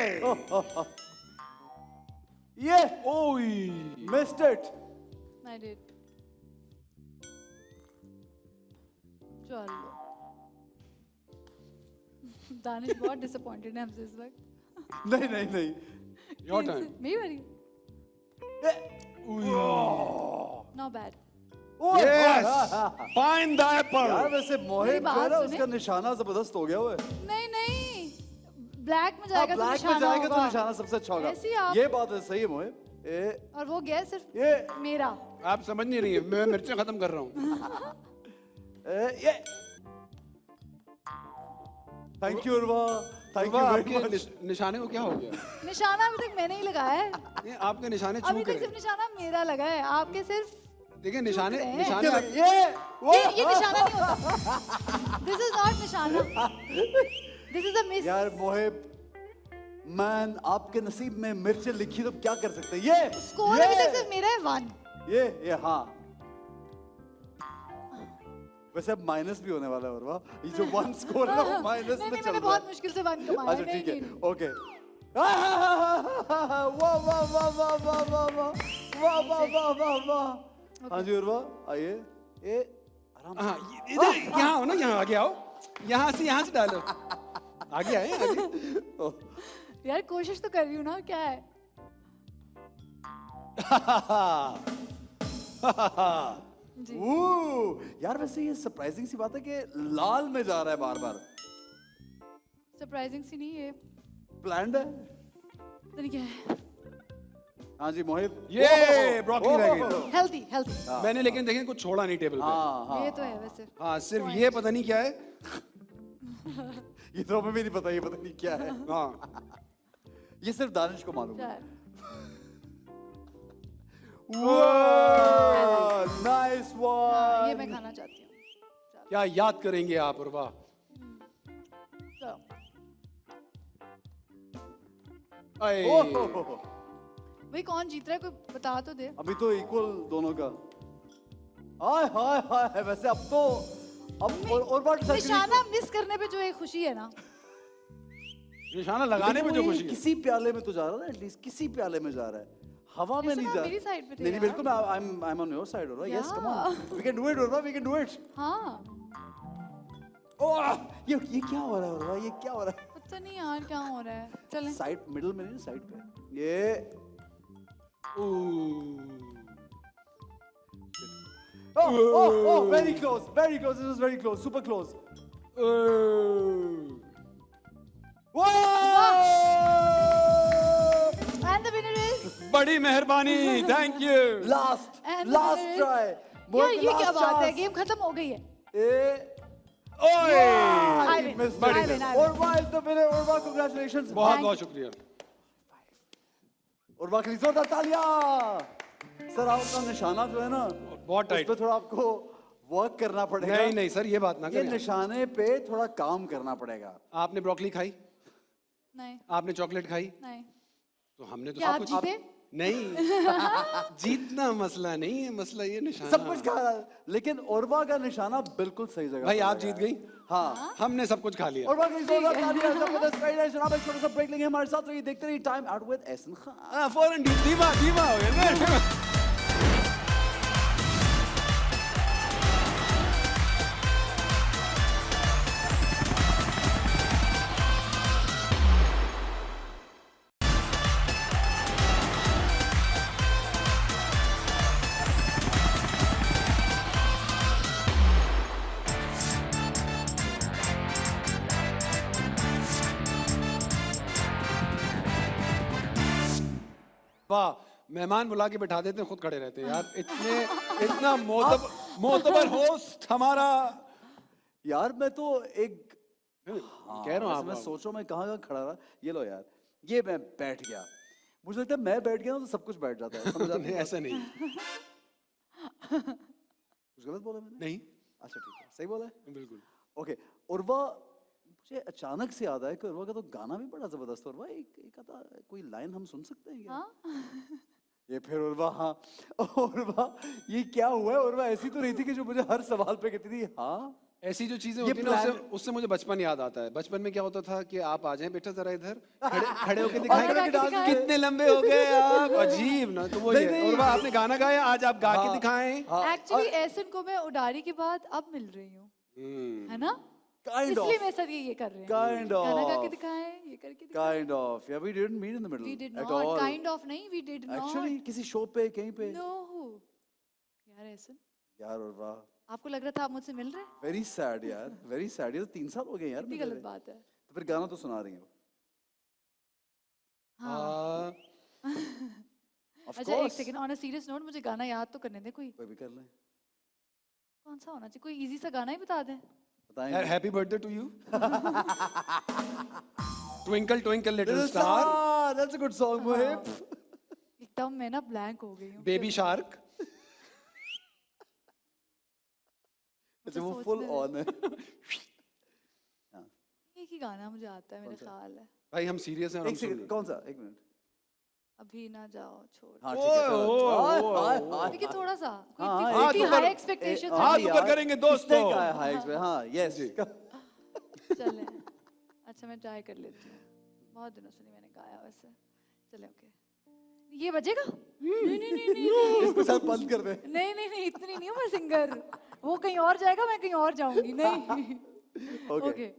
ये ओए missed it। I did। चलो दानिश बहुत डिसअपॉइंटेड है हमसे इस वक्त। नहीं नहीं नहीं, योर टर्न। मेरी बारी। ये नो बैड। ओए, यस, हाँ। Find the Apple. यार वैसे मोहिब जो है बात ना, सुने। उसका निशाना जबरदस्त हो गया हुआ है। नहीं नहीं ब्लैक में हाँ, जाएगा तो ब्लैक में निशाना जाएगा तो होगा। निशाना सबसे अच्छा होगा। ऐसे ही आप- ये बात है, सही है मोहिब। और वो गया सिर्फ ये मेरा। आप समझ नहीं रही है, मैं मिर्चें खत्म कर रहा हूँ। ये thank you Urwa, thank you वाह, वेरी आपके मच। निशाने को क्या हो गया? निशाना अभी तक मैंने ही लगाया है, नहीं, आपके निशाने अभी चूक तक रहे सिर्फ निशाना मेरा लगा है, आपके सिर्फ देखिए निशाने रहे हैं। निशाने आप- ये निशाना नहीं होता, दिस इज नॉट निशाना, दिस इज अ मिस। यार मोहिब, मैन आपके नसीब में मिर्चें लिखी तो क्या कर सकते हैं? ये स्कोर अभी तक सिर्फ मेरा है 1। ये हाँ, वैसे अब माइनस भी होने वाला है उर्वा, ये जो 1 स्कोर है ना वो माइनस नहीं में नहीं, चल मैंने रहा बहुत है। मुश्किल से 1 कमाया। अच्छा ठीक है, नहीं, नहीं। ओके। वाह वाह वाह वाह वाह वाह वाह वाह वाह वाह वाह वाह। हाँ जी उर्वा, आइए, ये आराम से। हाँ इधर यहाँ हो ना, यहाँ आगे आओ, यहाँ से डालो, आगे आए आगे। यार कोशिश तो कर रही हूँ ना, क्या है? जी। यार वैसे ये सरप्राइजिंग सी बात है कि लाल में जा रहा है बार बार, सरप्राइजिंग सी नहीं, ये प्लान्ड है। पता नहीं क्या है। हाँ जी मोहिब, ये ब्रोकली रह गई। हेल्दी हेल्दी, मैंने लेकिन देखिए कुछ छोड़ा नहीं टेबल पे। हाँ हाँ, ये तो है वैसे। हाँ सिर्फ ये पता नहीं क्या है। ये तो हमें भी नहीं पता, ये पता नहीं क्या है। हाँ ये सिर्फ दानिश को मालूम है। शायद। नाइस हाँ, ये मैं वन। खाना चाहती हूँ। क्या याद करेंगे आप और वाह। चलो। अये। भाई कौन जीत रहा है, कोई बता तो दे। अभी तो इक्वल दोनों का। हाय हाय हाय, वैसे अब तो अब और बात निशाना मिस करने पे जो एक खुशी है ना, निशाना लगाने में जो खुशी है। किसी प्याले में तो जा रहा है ना, एटलीस्ट किसी प्याले में जा रहा है, हवा में जैसे नहीं ना जा मेरी side पे थे नहीं यार। बिल्कुल, I am on your side Urwa. Yes come on, we can do it Urwa, we can do it. हाँ ओह ये क्या हो रहा है उर्वा, ये क्या हो रहा है? पता नहीं यार क्या हो रहा है। चलें। साइड मिडिल में नहीं, साइड पे ये। Oh, very close, this was very close, super close. Whoa! And the winner is बड़ी मेहरबानी, thank you. Last And the winner is- try. यार ये क्या last बात है, chance. गेम खत्म हो गई है। ओए I He win. missed I it. win, I win. Urva is the winner. Urva, congratulations. बहुत Thank बहुत you. शुक्रिया। उर्वा के लिए जोरदार तालियां। सर आपका निशाना जो है ना, बहुत उस टाइट। पे थोड़ा आपको वर्क करना पड़ेगा। नहीं नहीं सर ये बात ना ये करें। निशाने पे थोड़ा काम करना पड़ेगा। आपने ब्रोकली खाई, नहीं आपने चॉकलेट खाई, नहीं, तो हमने तो क्या सब आप कुछ। जीते? नहीं जीतना मसला नहीं है, मसला ये निशाना। सब कुछ खा रहा है, लेकिन उर्वा का निशाना बिल्कुल सही जगह भाई पे आप लगा जीत है। गई, हाँ, हमने सब कुछ खा लिया। उर्वा के लिए जोरदार तालियां। जबरदस्त गाइडेंस। जनाब एक छोटा सा ब्रेक लेंगे हमारे साथ, तो ये देखते रहिए time out with Ehsan Khan. फौरन धीमा धीमा हो गया ना। वाह, मेहमान बुला के बैठा देते हैं, खुद खड़े रहते हैं यार। इतना मोतबर होस्ट हमारा। यार मैं तो एक कह रहा हूँ वैसे मैं आप सोच रहा हूँ मैं कहाँ खड़ा रहा। ये लो यार, ये मैं बैठ गया, मुझे लगता है मैं बैठ गया ना तो सब कुछ बैठ जाता है। समझ आती नहीं है? ऐसा नहीं। कुछ गलत बोला मैंने? नहीं अच्छा ठीक है, सही बोला है। बिल्कुल। ओके उर्वा, मुझे अचानक से याद आया कि उर्वा का तो गाना भी बड़ा जबरदस्त है। उर्वा एक आधा कोई लाइन हम सुन सकते हैं क्या? हाँ ये फिर उर्वा, हाँ उर्वा ये क्या हुआ है? उर्वा ऐसी तो नहीं थी कि जो मुझे हर सवाल पे कहती थी हाँ। ऐसी जो चीजें ये होती है ना, plan- उससे मुझे बचपन याद आता है। बचपन में क्या होता था कि आप आ जाएं बेटा जरा इधर, खड़े होके और दिखाएं खड़े होके डांस कितने लंबे हो गए आप, अजीब ना। तो वो नहीं, ये नहीं। और वो आपने गाना गाया, आज आप गा के हाँ। दिखाएं। हाँ, एक्चुअली एहसन को मैं उडारी के बाद अब मिल रही हूँ, है ना, काइंड इसलिए ऑफ, मेरे साथ ये कर रहे हैं। काइंड गाना गा के ऑफ, दिखाएं, ये करके दिखाएं। Kind of. या we didn't meet in the We middle did at not, all. kind of नहीं, we did not. एक्चुअली किसी शो पे कहीं पे। No. यार एहसन, यार उर्वा, आपको लग रहा था आप मुझसे मिल रहे हैं? वेरी सैड यार, वेरी सैड। ये तो 3 साल हो गए यार कितनी मिले गलत हुए। बात है। तो फिर गाना तो सुना रही हो। हाँ। ऑफ अच्छा एक course, second, on a serious note मुझे गाना याद तो करने दे कोई। कोई भी कर ले। कौन सा होना चाहिए, कोई इजी सा गाना ही बता दें। बताएंगे। Happy birthday to you. Twinkle twinkle little Little star, Star, that's a good song, Mohib. एकदम मैं ना ब्लैंक हो गई हूँ। Baby shark. अच्छा वो सोचने फुल दे। ऑन है। एक ही गाना मुझे आता है, मेरा ख्याल है। भाई हम सीरियस हैं और हम एक सुन सेकंड, रहे कौन सा? एक मिनट। अभी ना जाओ छोड़। हाँ ठीक है, चलो। हाय, हाय, हाय। देखिए थोड़ा सा कोई हाँ, इतनी हाँ, इतनी एक हाई ऊपर- एक्सपेक्टेशंस हाथ नहीं ऊपर करेंगे दोस्तों। किसने कहा है हाई एक्सपेक्ट? हाँ, यस। चले। अच्छा मैं ट्राई कर लेती हूँ, बहुत दिनों से नहीं मैंने गाया वैसे। चले ओके, ये बजेगा? नहीं नहीं नहीं नहीं नहीं इसको शायद बंद कर दे। नहीं नहीं नहीं, इतनी नहीं हूँ मैं सिंगर। वो कहीं और जाएगा, मैं कहीं और जाऊंगी। नहीं ओके। ओके।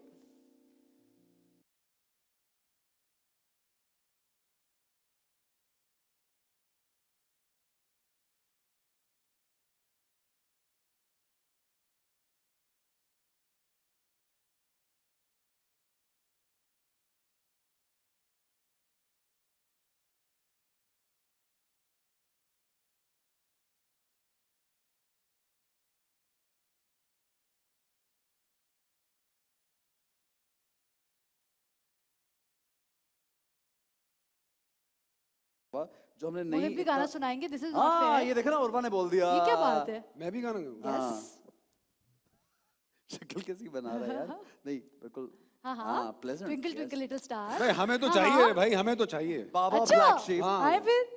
जो हमने मोहित नहीं भी गाना इतना- सुनाएंगे, दिस इज नॉट हाँ, फेयर। ये देखा ना, उर्वा ने बोल दिया। ये क्या बात है? मैं भी गाना गाऊंगा। हाँ। यस। शक्ल कैसी बना रहा है यार। नहीं, बिल्कुल। हाँ हाँ, pleasant, twinkle yes. Twinkle little star. भाई हमें तो चाहिए, भाई हमें तो चाहिए। बाबा अच्छा ब्लैक शीप। हाँ। आए फिर।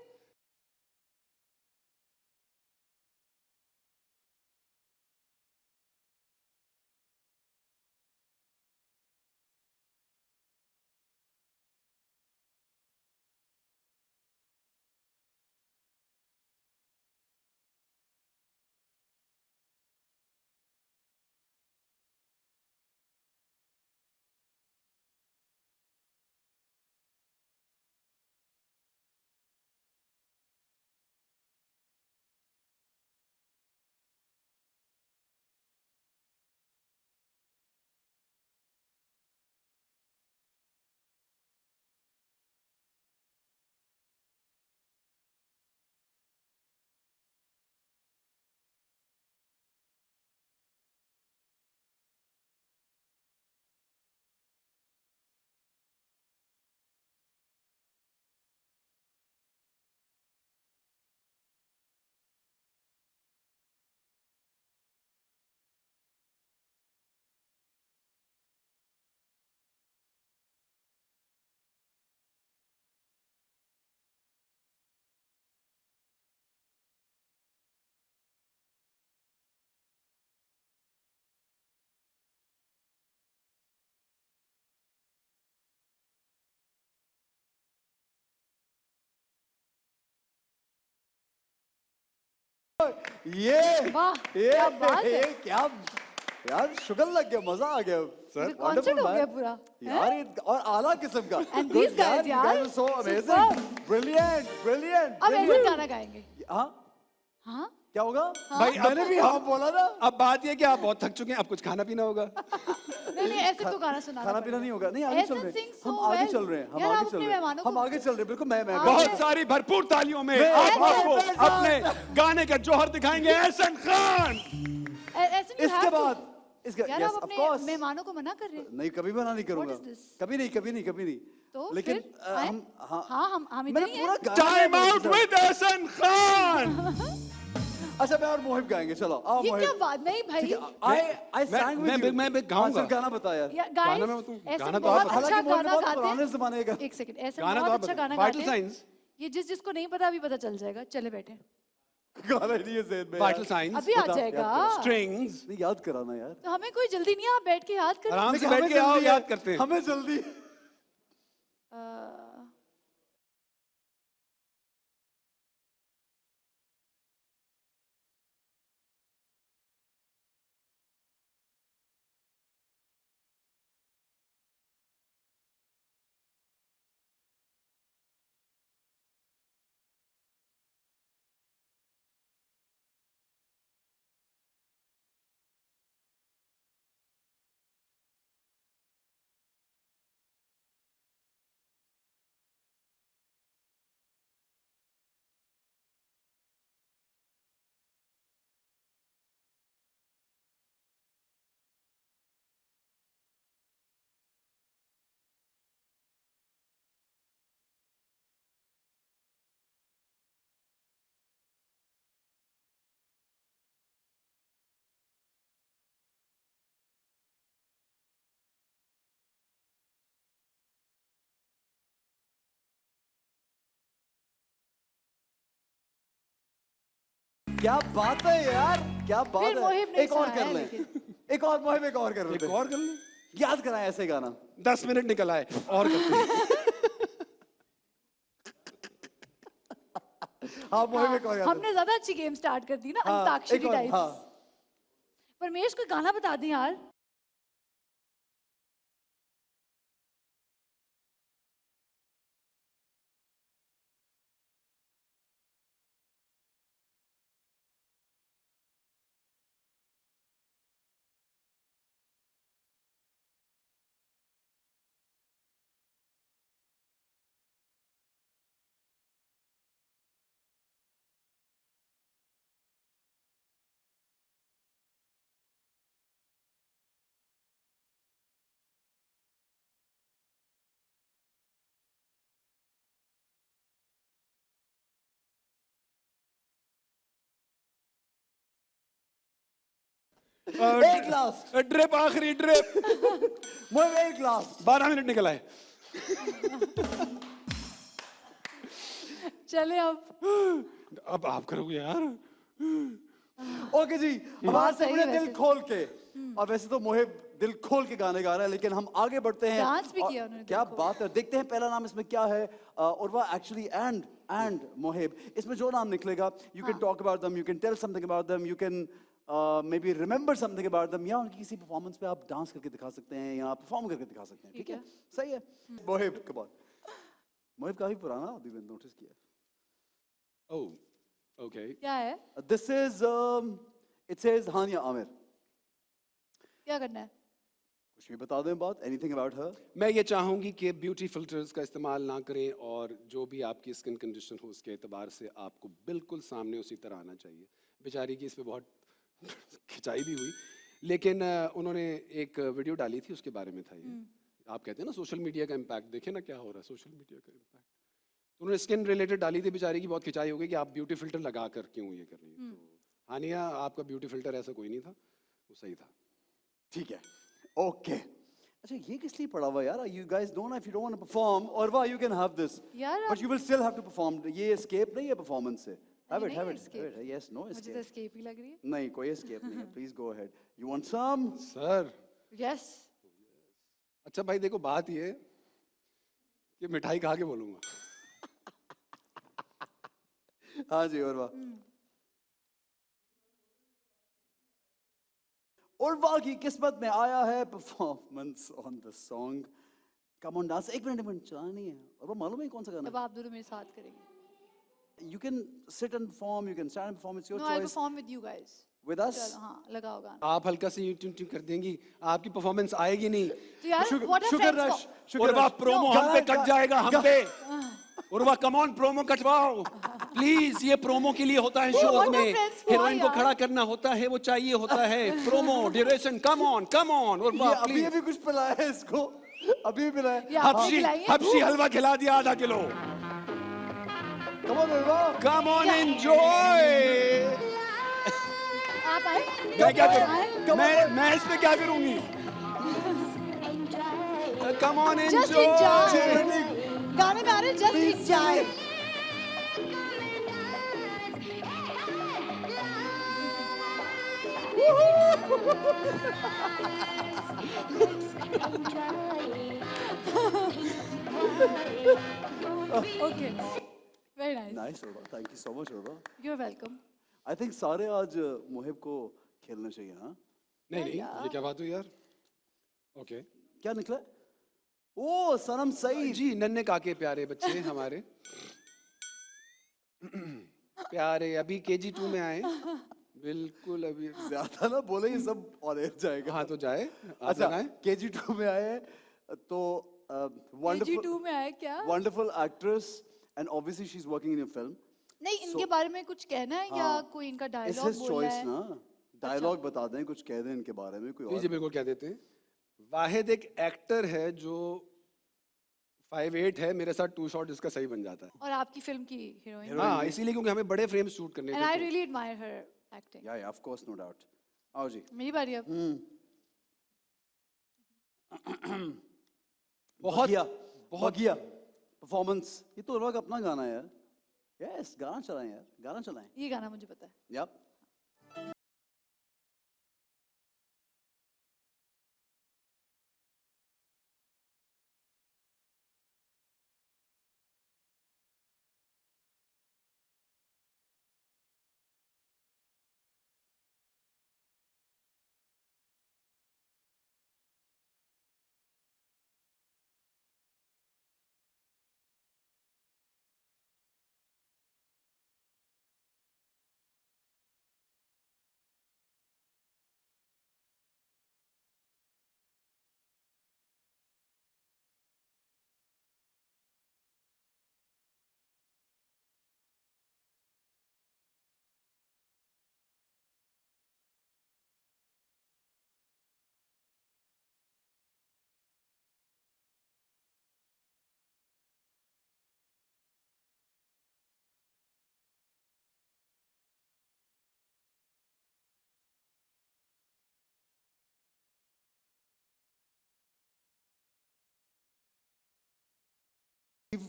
ये वाह, ये क्या बात है। ये क्या यार, शुगर लग गया, मजा आ गया सर। कॉन्सर्ट हो गया पूरा। यार ये और आला किस्म का। And these guys, यार, so amazing, superb. Brilliant brilliant. अब ऐसा गाना गाएंगे। हाँ, हाँ क्या होगा? भाई मैंने भी हाँ बोला ना। अब बात ये कि आप बहुत थक चुके हैं, अब कुछ खाना पीना होगा। नहीं नहीं, ऐसे तो गाना सुनाना खाना पीना नहीं होगा। नहीं, आगे चल रहे हैं, हम आगे चल रहे हैं, हम आगे चल रहे हैं, हम आगे चल रहे हैं। बिल्कुल, मैं बहुत सारी भरपूर तालियों में मैं- आप मैं- आपको मैं- अपने गाने का जौहर दिखाएंगे एहसन खान। ऐसे नहीं इसके बाद इसके यार यस आप ऑफ अपने कोर्स। मेहमानों को मना कर रहे हैं। नहीं, कभी मना नहीं करूंगा। is this? कभी नहीं, कभी नहीं, कभी नहीं। तो लेकिन फिर आए? हम हाँ हाँ हम मैंने इधर ही पूरा हैं। गाना टाइम गाया आउट था। विद एहसन खान। अच्छा, मैं और मोहिब गाएंगे, चलो आओ ये मोहिब। क्या बात नहीं भाई। आई सांग विद यू। मैं गाऊंगा। सिर्फ गाना बता यार। गाइस गाना मैं बताऊं? ऐसे गाना तो बहुत आप बताओ। अच्छा हालांकि मोहिब गाना बहुत गाते पुराने हैं। जमाने का। एक सेकंड, ऐसे गाना तो बहुत आप अच्छा बताओ। गाना वाइटल गाते हैं। साइंस। ये जिसको नहीं पता अभी पता चल जाएगा। चले बैठे, गाना ही नहीं है ज़हन में वाइटल यार। साइंस, अभी आ बता, जाएगा। याद स्ट्रिंग्स। नहीं, याद कराना यार। तो हमें कोई जल्दी नहीं है, आप बैठ के याद करें। आराम से लेकिन बैठ हमें के आओ, जल्दी है, याद करते हैं। हमें जल्दी। अ, क्या बात है यार, क्या बात फिर है। मोहिब ने एक और सुनाया कर लें, लेकिन। एक और मोहिब, एक और कर एक लेते हैं। और कर लें। याद कराएं ऐसे गाना। 10 मिनट निकल आए और करते हैं। हाँ मोहिब, एक और गाते हैं। हमने ज्यादा अच्छी गेम स्टार्ट कर दी ना, हाँ, अंताक्षरी एक और, टाइप्स। हाँ। परमेश कोई गाना बता दें यार। एक लास्ट, ड्रिप, आखिरी ड्रिप। मोहिब एक लास्ट। 12 मिनट निकल आए। चले अब आप करोगे यार। ओके जी, बहुत बात से सही बड़े है दिल वैसे। खोल के। और वैसे तो मोहिब दिल खोल के गाने गा रहा है, लेकिन हम आगे बढ़ते हैं। डांस भी और किया उन्होंने क्या दिल खोल बात है, देखते हैं पहला नाम इसमें क्या है। उर्वा एक्चुअली एंड मोहिब, इसमें जो नाम निकलेगा, you can talk about them, you can tell something about them, you can maybe remember something about them, या उनकी किसी परफॉर्मेंस पे आप डांस करके दिखा सकते हैं या परफॉर्म करके दिखा सकते हैं। ठीक है, सही है। Mohib come on. मोहिब काफी पुराना आदमी, मैंने नोटिस किया। Oh okay. क्या है, दिस इज इट सेज हानिया आमिर। क्या करना है? कुछ भी बता दें बात, एनीथिंग अबाउट हर। मैं ये चाहूंगी कि ब्यूटी फिल्टर्स का इस्तेमाल ना करें, और जो भी आपकी स्किन कंडीशन हो उसके एतबार से आपको बिल्कुल सामने उसी तरह आना चाहिए। बेचारी की इस पे बहुत खिंचाई भी हुई, लेकिन उन्होंने एक वीडियो डाली थी, उसके बारे में था ये। आप कहते हैं ना सोशल मीडिया का इम्पैक्ट, देखे ना क्या हो रहा है सोशल मीडिया का इम्पैक्ट। तो उन्होंने स्किन रिलेटेड डाली थी, बेचारी की बहुत खिंचाई हो गई कि आप ब्यूटी फिल्टर लगा कर क्यों ये कर रही हैं। तो हानिया, आपका ब्यूटी फिल्टर ऐसा कोई नहीं था, वो सही था। ठीक है, ओके। अच्छा ये किस लिए पड़ा हुआ यार? You guys don't know, if you don't want to perform, और वाह यू कैन हैव दिस, यार but you will still have to perform. ये एस्केप नहीं है परफॉर्मेंस से। हैव इट, नहीं हैव है इट, escape। यस, नो मुझे तो एस्केप। एस्केप ही लग रही है। नहीं, कोई एस्केप नहीं है, please go ahead. You want some? Sir yes. अच्छा भाई देखो, बात ये कि मिठाई खा के बोलूंगा। हाँ जी, और वाह। और वाह की किस्मत में आया है performance on the song come on dance. एक मिनट चलाना नहीं है, और वो मालूम है कौन सा गाना अब आप दोनों मेरे साथ करेंगे। है? You can sit and perform, you can stand and perform, it's your no, I choice. Perform with you guys. With us? चलो हाँ, लगाओ गाना। आप हल्का से यूं ट्यून कर देंगी, आपकी परफॉर्मेंस आएगी नहीं। तो यार sugar what sugar if rush, और वह प्रोमो हम पे कट जाएगा, हम पे। और वह कम ऑन प्रोमो कटवाओ प्लीज, ये प्रोमो के लिए होता है what शोज if में, friends को हीरोइन को यार? खड़ा करना होता है, वो चाहिए होता है प्रोमो ड्यूरेशन। कम ऑन और ये वाह अभी प्लीज। अभी कुछ पिलाया है इसको, अभी पिलाया। ये आपने हबशी खिलाई है? हबशी हलवा खिला दिया आधा किलो। कम ऑन वाह। Come on enjoy. आप आए? मैं क्या आए? करूं? मैं इस पे क्या करूंगी? Come on just enjoy. Enjoy. गाने में आ रहे just enjoy. Okay, very nice. Nice Urwa, thank you so much Urwa. You are welcome. I think सारे आज मोहिब को खेलना चाहिए। हाँ, नहीं ये क्या बात हुई यार? ओके क्या निकला? ओ सनम सईद जी, नन्हे काके प्यारे बच्चे हमारे। प्यारे अभी KG2 में आए, बिल्कुल अभी। ज्यादा ना बोले, ये सब ऑन एयर जाएगा। हाँ तो जाए, आप अच्छा, लगाएं। KG2 में आए हैं, तो KG2 में आए क्या? Wonderful actress, and obviously she is working in your film. नहीं, इनके बारे में कुछ कहना है या कोई इनका इट्स डायलॉग हिज बोलना चॉइस है? ना, डायलॉग बता दें, कुछ कह दें इनके बारे में कोई जी जी और। बिल्कुल कह देते हैं। वाहिद एक एक्टर है जो 5'8" है, मेरे साथ 2 शॉट इसका सही बन जाता है। और आपकी फिल्म की हीरोइन। हाँ इसीलिए, क्योंकि हमें बड़े फ्रेम शूट करने एंड आई थे। Really admire her acting. या ऑफ कोर्स, नो डाउट। आओ जी। मेरी बारी अब। बहुत बगिया परफॉर्मेंस, ये तो उर्वा का अपना गाना है यार। यस, गाना चलाएं यार, गाना चलाएं. ये गाना मुझे पता है. Yep.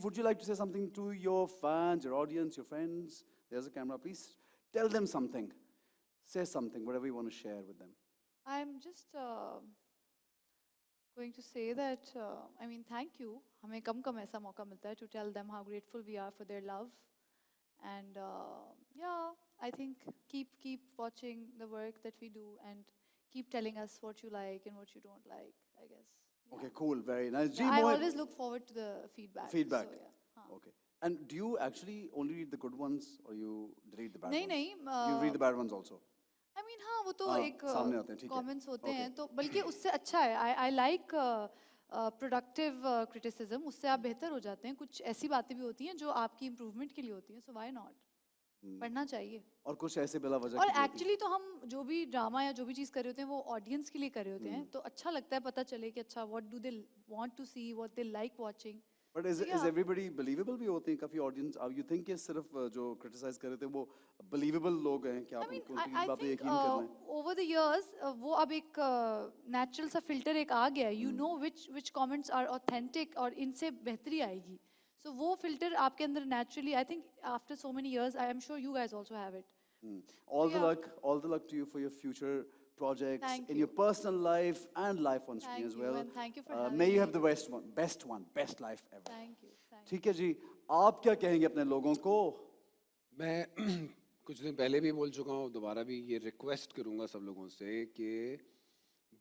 Would you like to say something to your fans, your audience, your friends? There's a camera. Please tell them something. Say something, whatever you want to share with them. I'm just going to say that, I mean, thank you. हमें कम ऐसा मौका मिलता है to tell them how grateful we are for their love. And yeah, I think keep watching the work that we do and keep telling us what you like and what you don't like, I guess. Yeah. Okay, cool, very nice. Yeah, I always look forward to the feedback. Feedback. So, yeah. हाँ. Okay. And do you actually only read the good ones or you delete the bad नहीं ones? नहीं You read the bad ones also. I mean हाँ वो तो हाँ, एक सामने आते हैं, ठीक है. comments होते Okay. हैं तो बल्कि उससे अच्छा है I like productive criticism उससे आप बेहतर हो जाते हैं कुछ ऐसी बातें भी होती हैं जो आपकी improvement के लिए होती हैं so why not पढ़ना चाहिए और कुछ ऐसे बिला वजह और की भी होती हैं. एक्चुअली तो हम जो भी ड्रामा या जो भी चीज़ कर रहे होते हैं वो ऑडियंस के लिए कर रहे होते हैं तो अच्छा लगता है पता चले कि अच्छा what do they want to see what they like watching But is everybody believable भी होते हैं काफी audience? You think कि सिर्फ जो criticize कर रहे थे वो believable लोग हैं कि आप I mean, उनको उनकी I बातें think यकीन कर लें? over the years वो अब एक natural सा filter एक आ गया है. You know which comments are authentic और इनसे बेहतरी आएगी. So वो filter आपके अंदर naturally, I think after so many years, I am sure you guys also have it. All the Yeah. luck to you for your future projects Thank in you. your personal life and life on screen Thank as you, well. and thank you for having May you me. have the best life ever. Thank you. Thank you. ठीक है जी, आप क्या कहेंगे अपने लोगों को? मैं कुछ दिन पहले भी बोल चुका हूँ दोबारा भी ये रिक्वेस्ट करूँगा सब लोगों से कि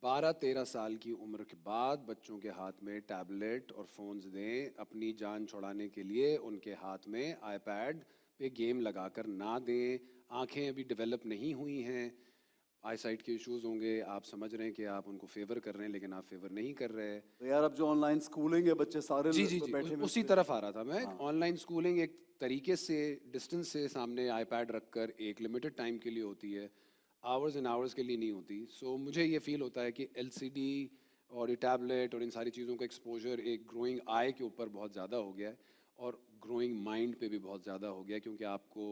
12-13 साल की उम्र के बाद बच्चों के हाथ में टैबलेट और फ़ोन्स दें अपनी जान छुड़ाने के लिए उनके हाथ में आईपैड पे गेम लगाकर ना दें आंखें अभी डेवलप नहीं हुई हैं आई साइट के इश्यूज होंगे आप समझ रहे हैं कि आप उनको फेवर कर रहे हैं लेकिन आप फेवर नहीं कर रहे तो यार अब जो ऑनलाइन स्कूलिंग है बच्चे सारे जी जी तो जी बैठे हुए उसी तरफ आ रहा था मैं ऑनलाइन स्कूलिंग एक तरीके से डिस्टेंस से सामने आईपैड रखकर एक लिमिटेड टाइम के लिए होती है आवर्स एंड आवर्स के लिए नहीं होती सो मुझे ये फील होता है कि एलसीडी और ये टैबलेट और इन सारी चीज़ों का एक्सपोजर एक ग्रोइंग आई के ऊपर बहुत ज़्यादा हो गया है और ग्रोइंग माइंड पे भी बहुत ज़्यादा हो गया है क्योंकि आपको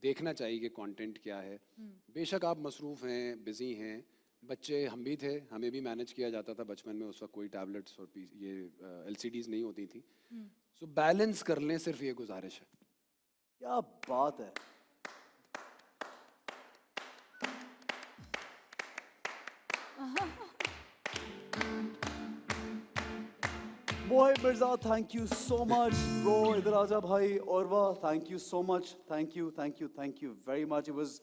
देखना चाहिए कि कंटेंट क्या है बेशक आप मसरूफ़ हैं बिज़ी हैं बच्चे हम भी थे हमें भी मैनेज किया जाता था बचपन में उस वक्त कोई टैबलेट्स और ये एलसीडीज़ नहीं होती थी सो बैलेंस कर लें सिर्फ ये गुजारिश है क्या बात है Mohib Mirza, thank you so much, bro. Idhar aaja bhai. Orva, thank you so much. Thank you very much. It was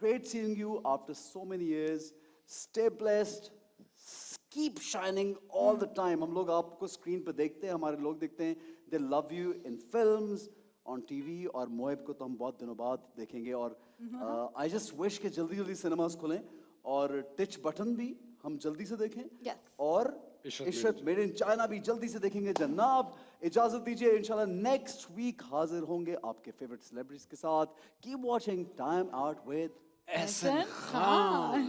great seeing you after so many years. Stay blessed. Keep shining all the time. हम लोग आपको screen पे देखते हैं हमारे लोग देखते हैं They love you in films, on TV और मोहिब को तो हम बहुत दिनों बाद देखेंगे और I just wish कि जल्दी सिनेमास खुलें और टिच बटन भी हम जल्दी से देखें Yes. और इशरत मेड इन चाइना भी जल्दी से देखेंगे जनाब इजाजत दीजिए इंशाल्लाह नेक्स्ट वीक हाजिर होंगे आपके फेवरेट सेलिब्रिटीज के साथ keep watching time out with Ehsan Khan.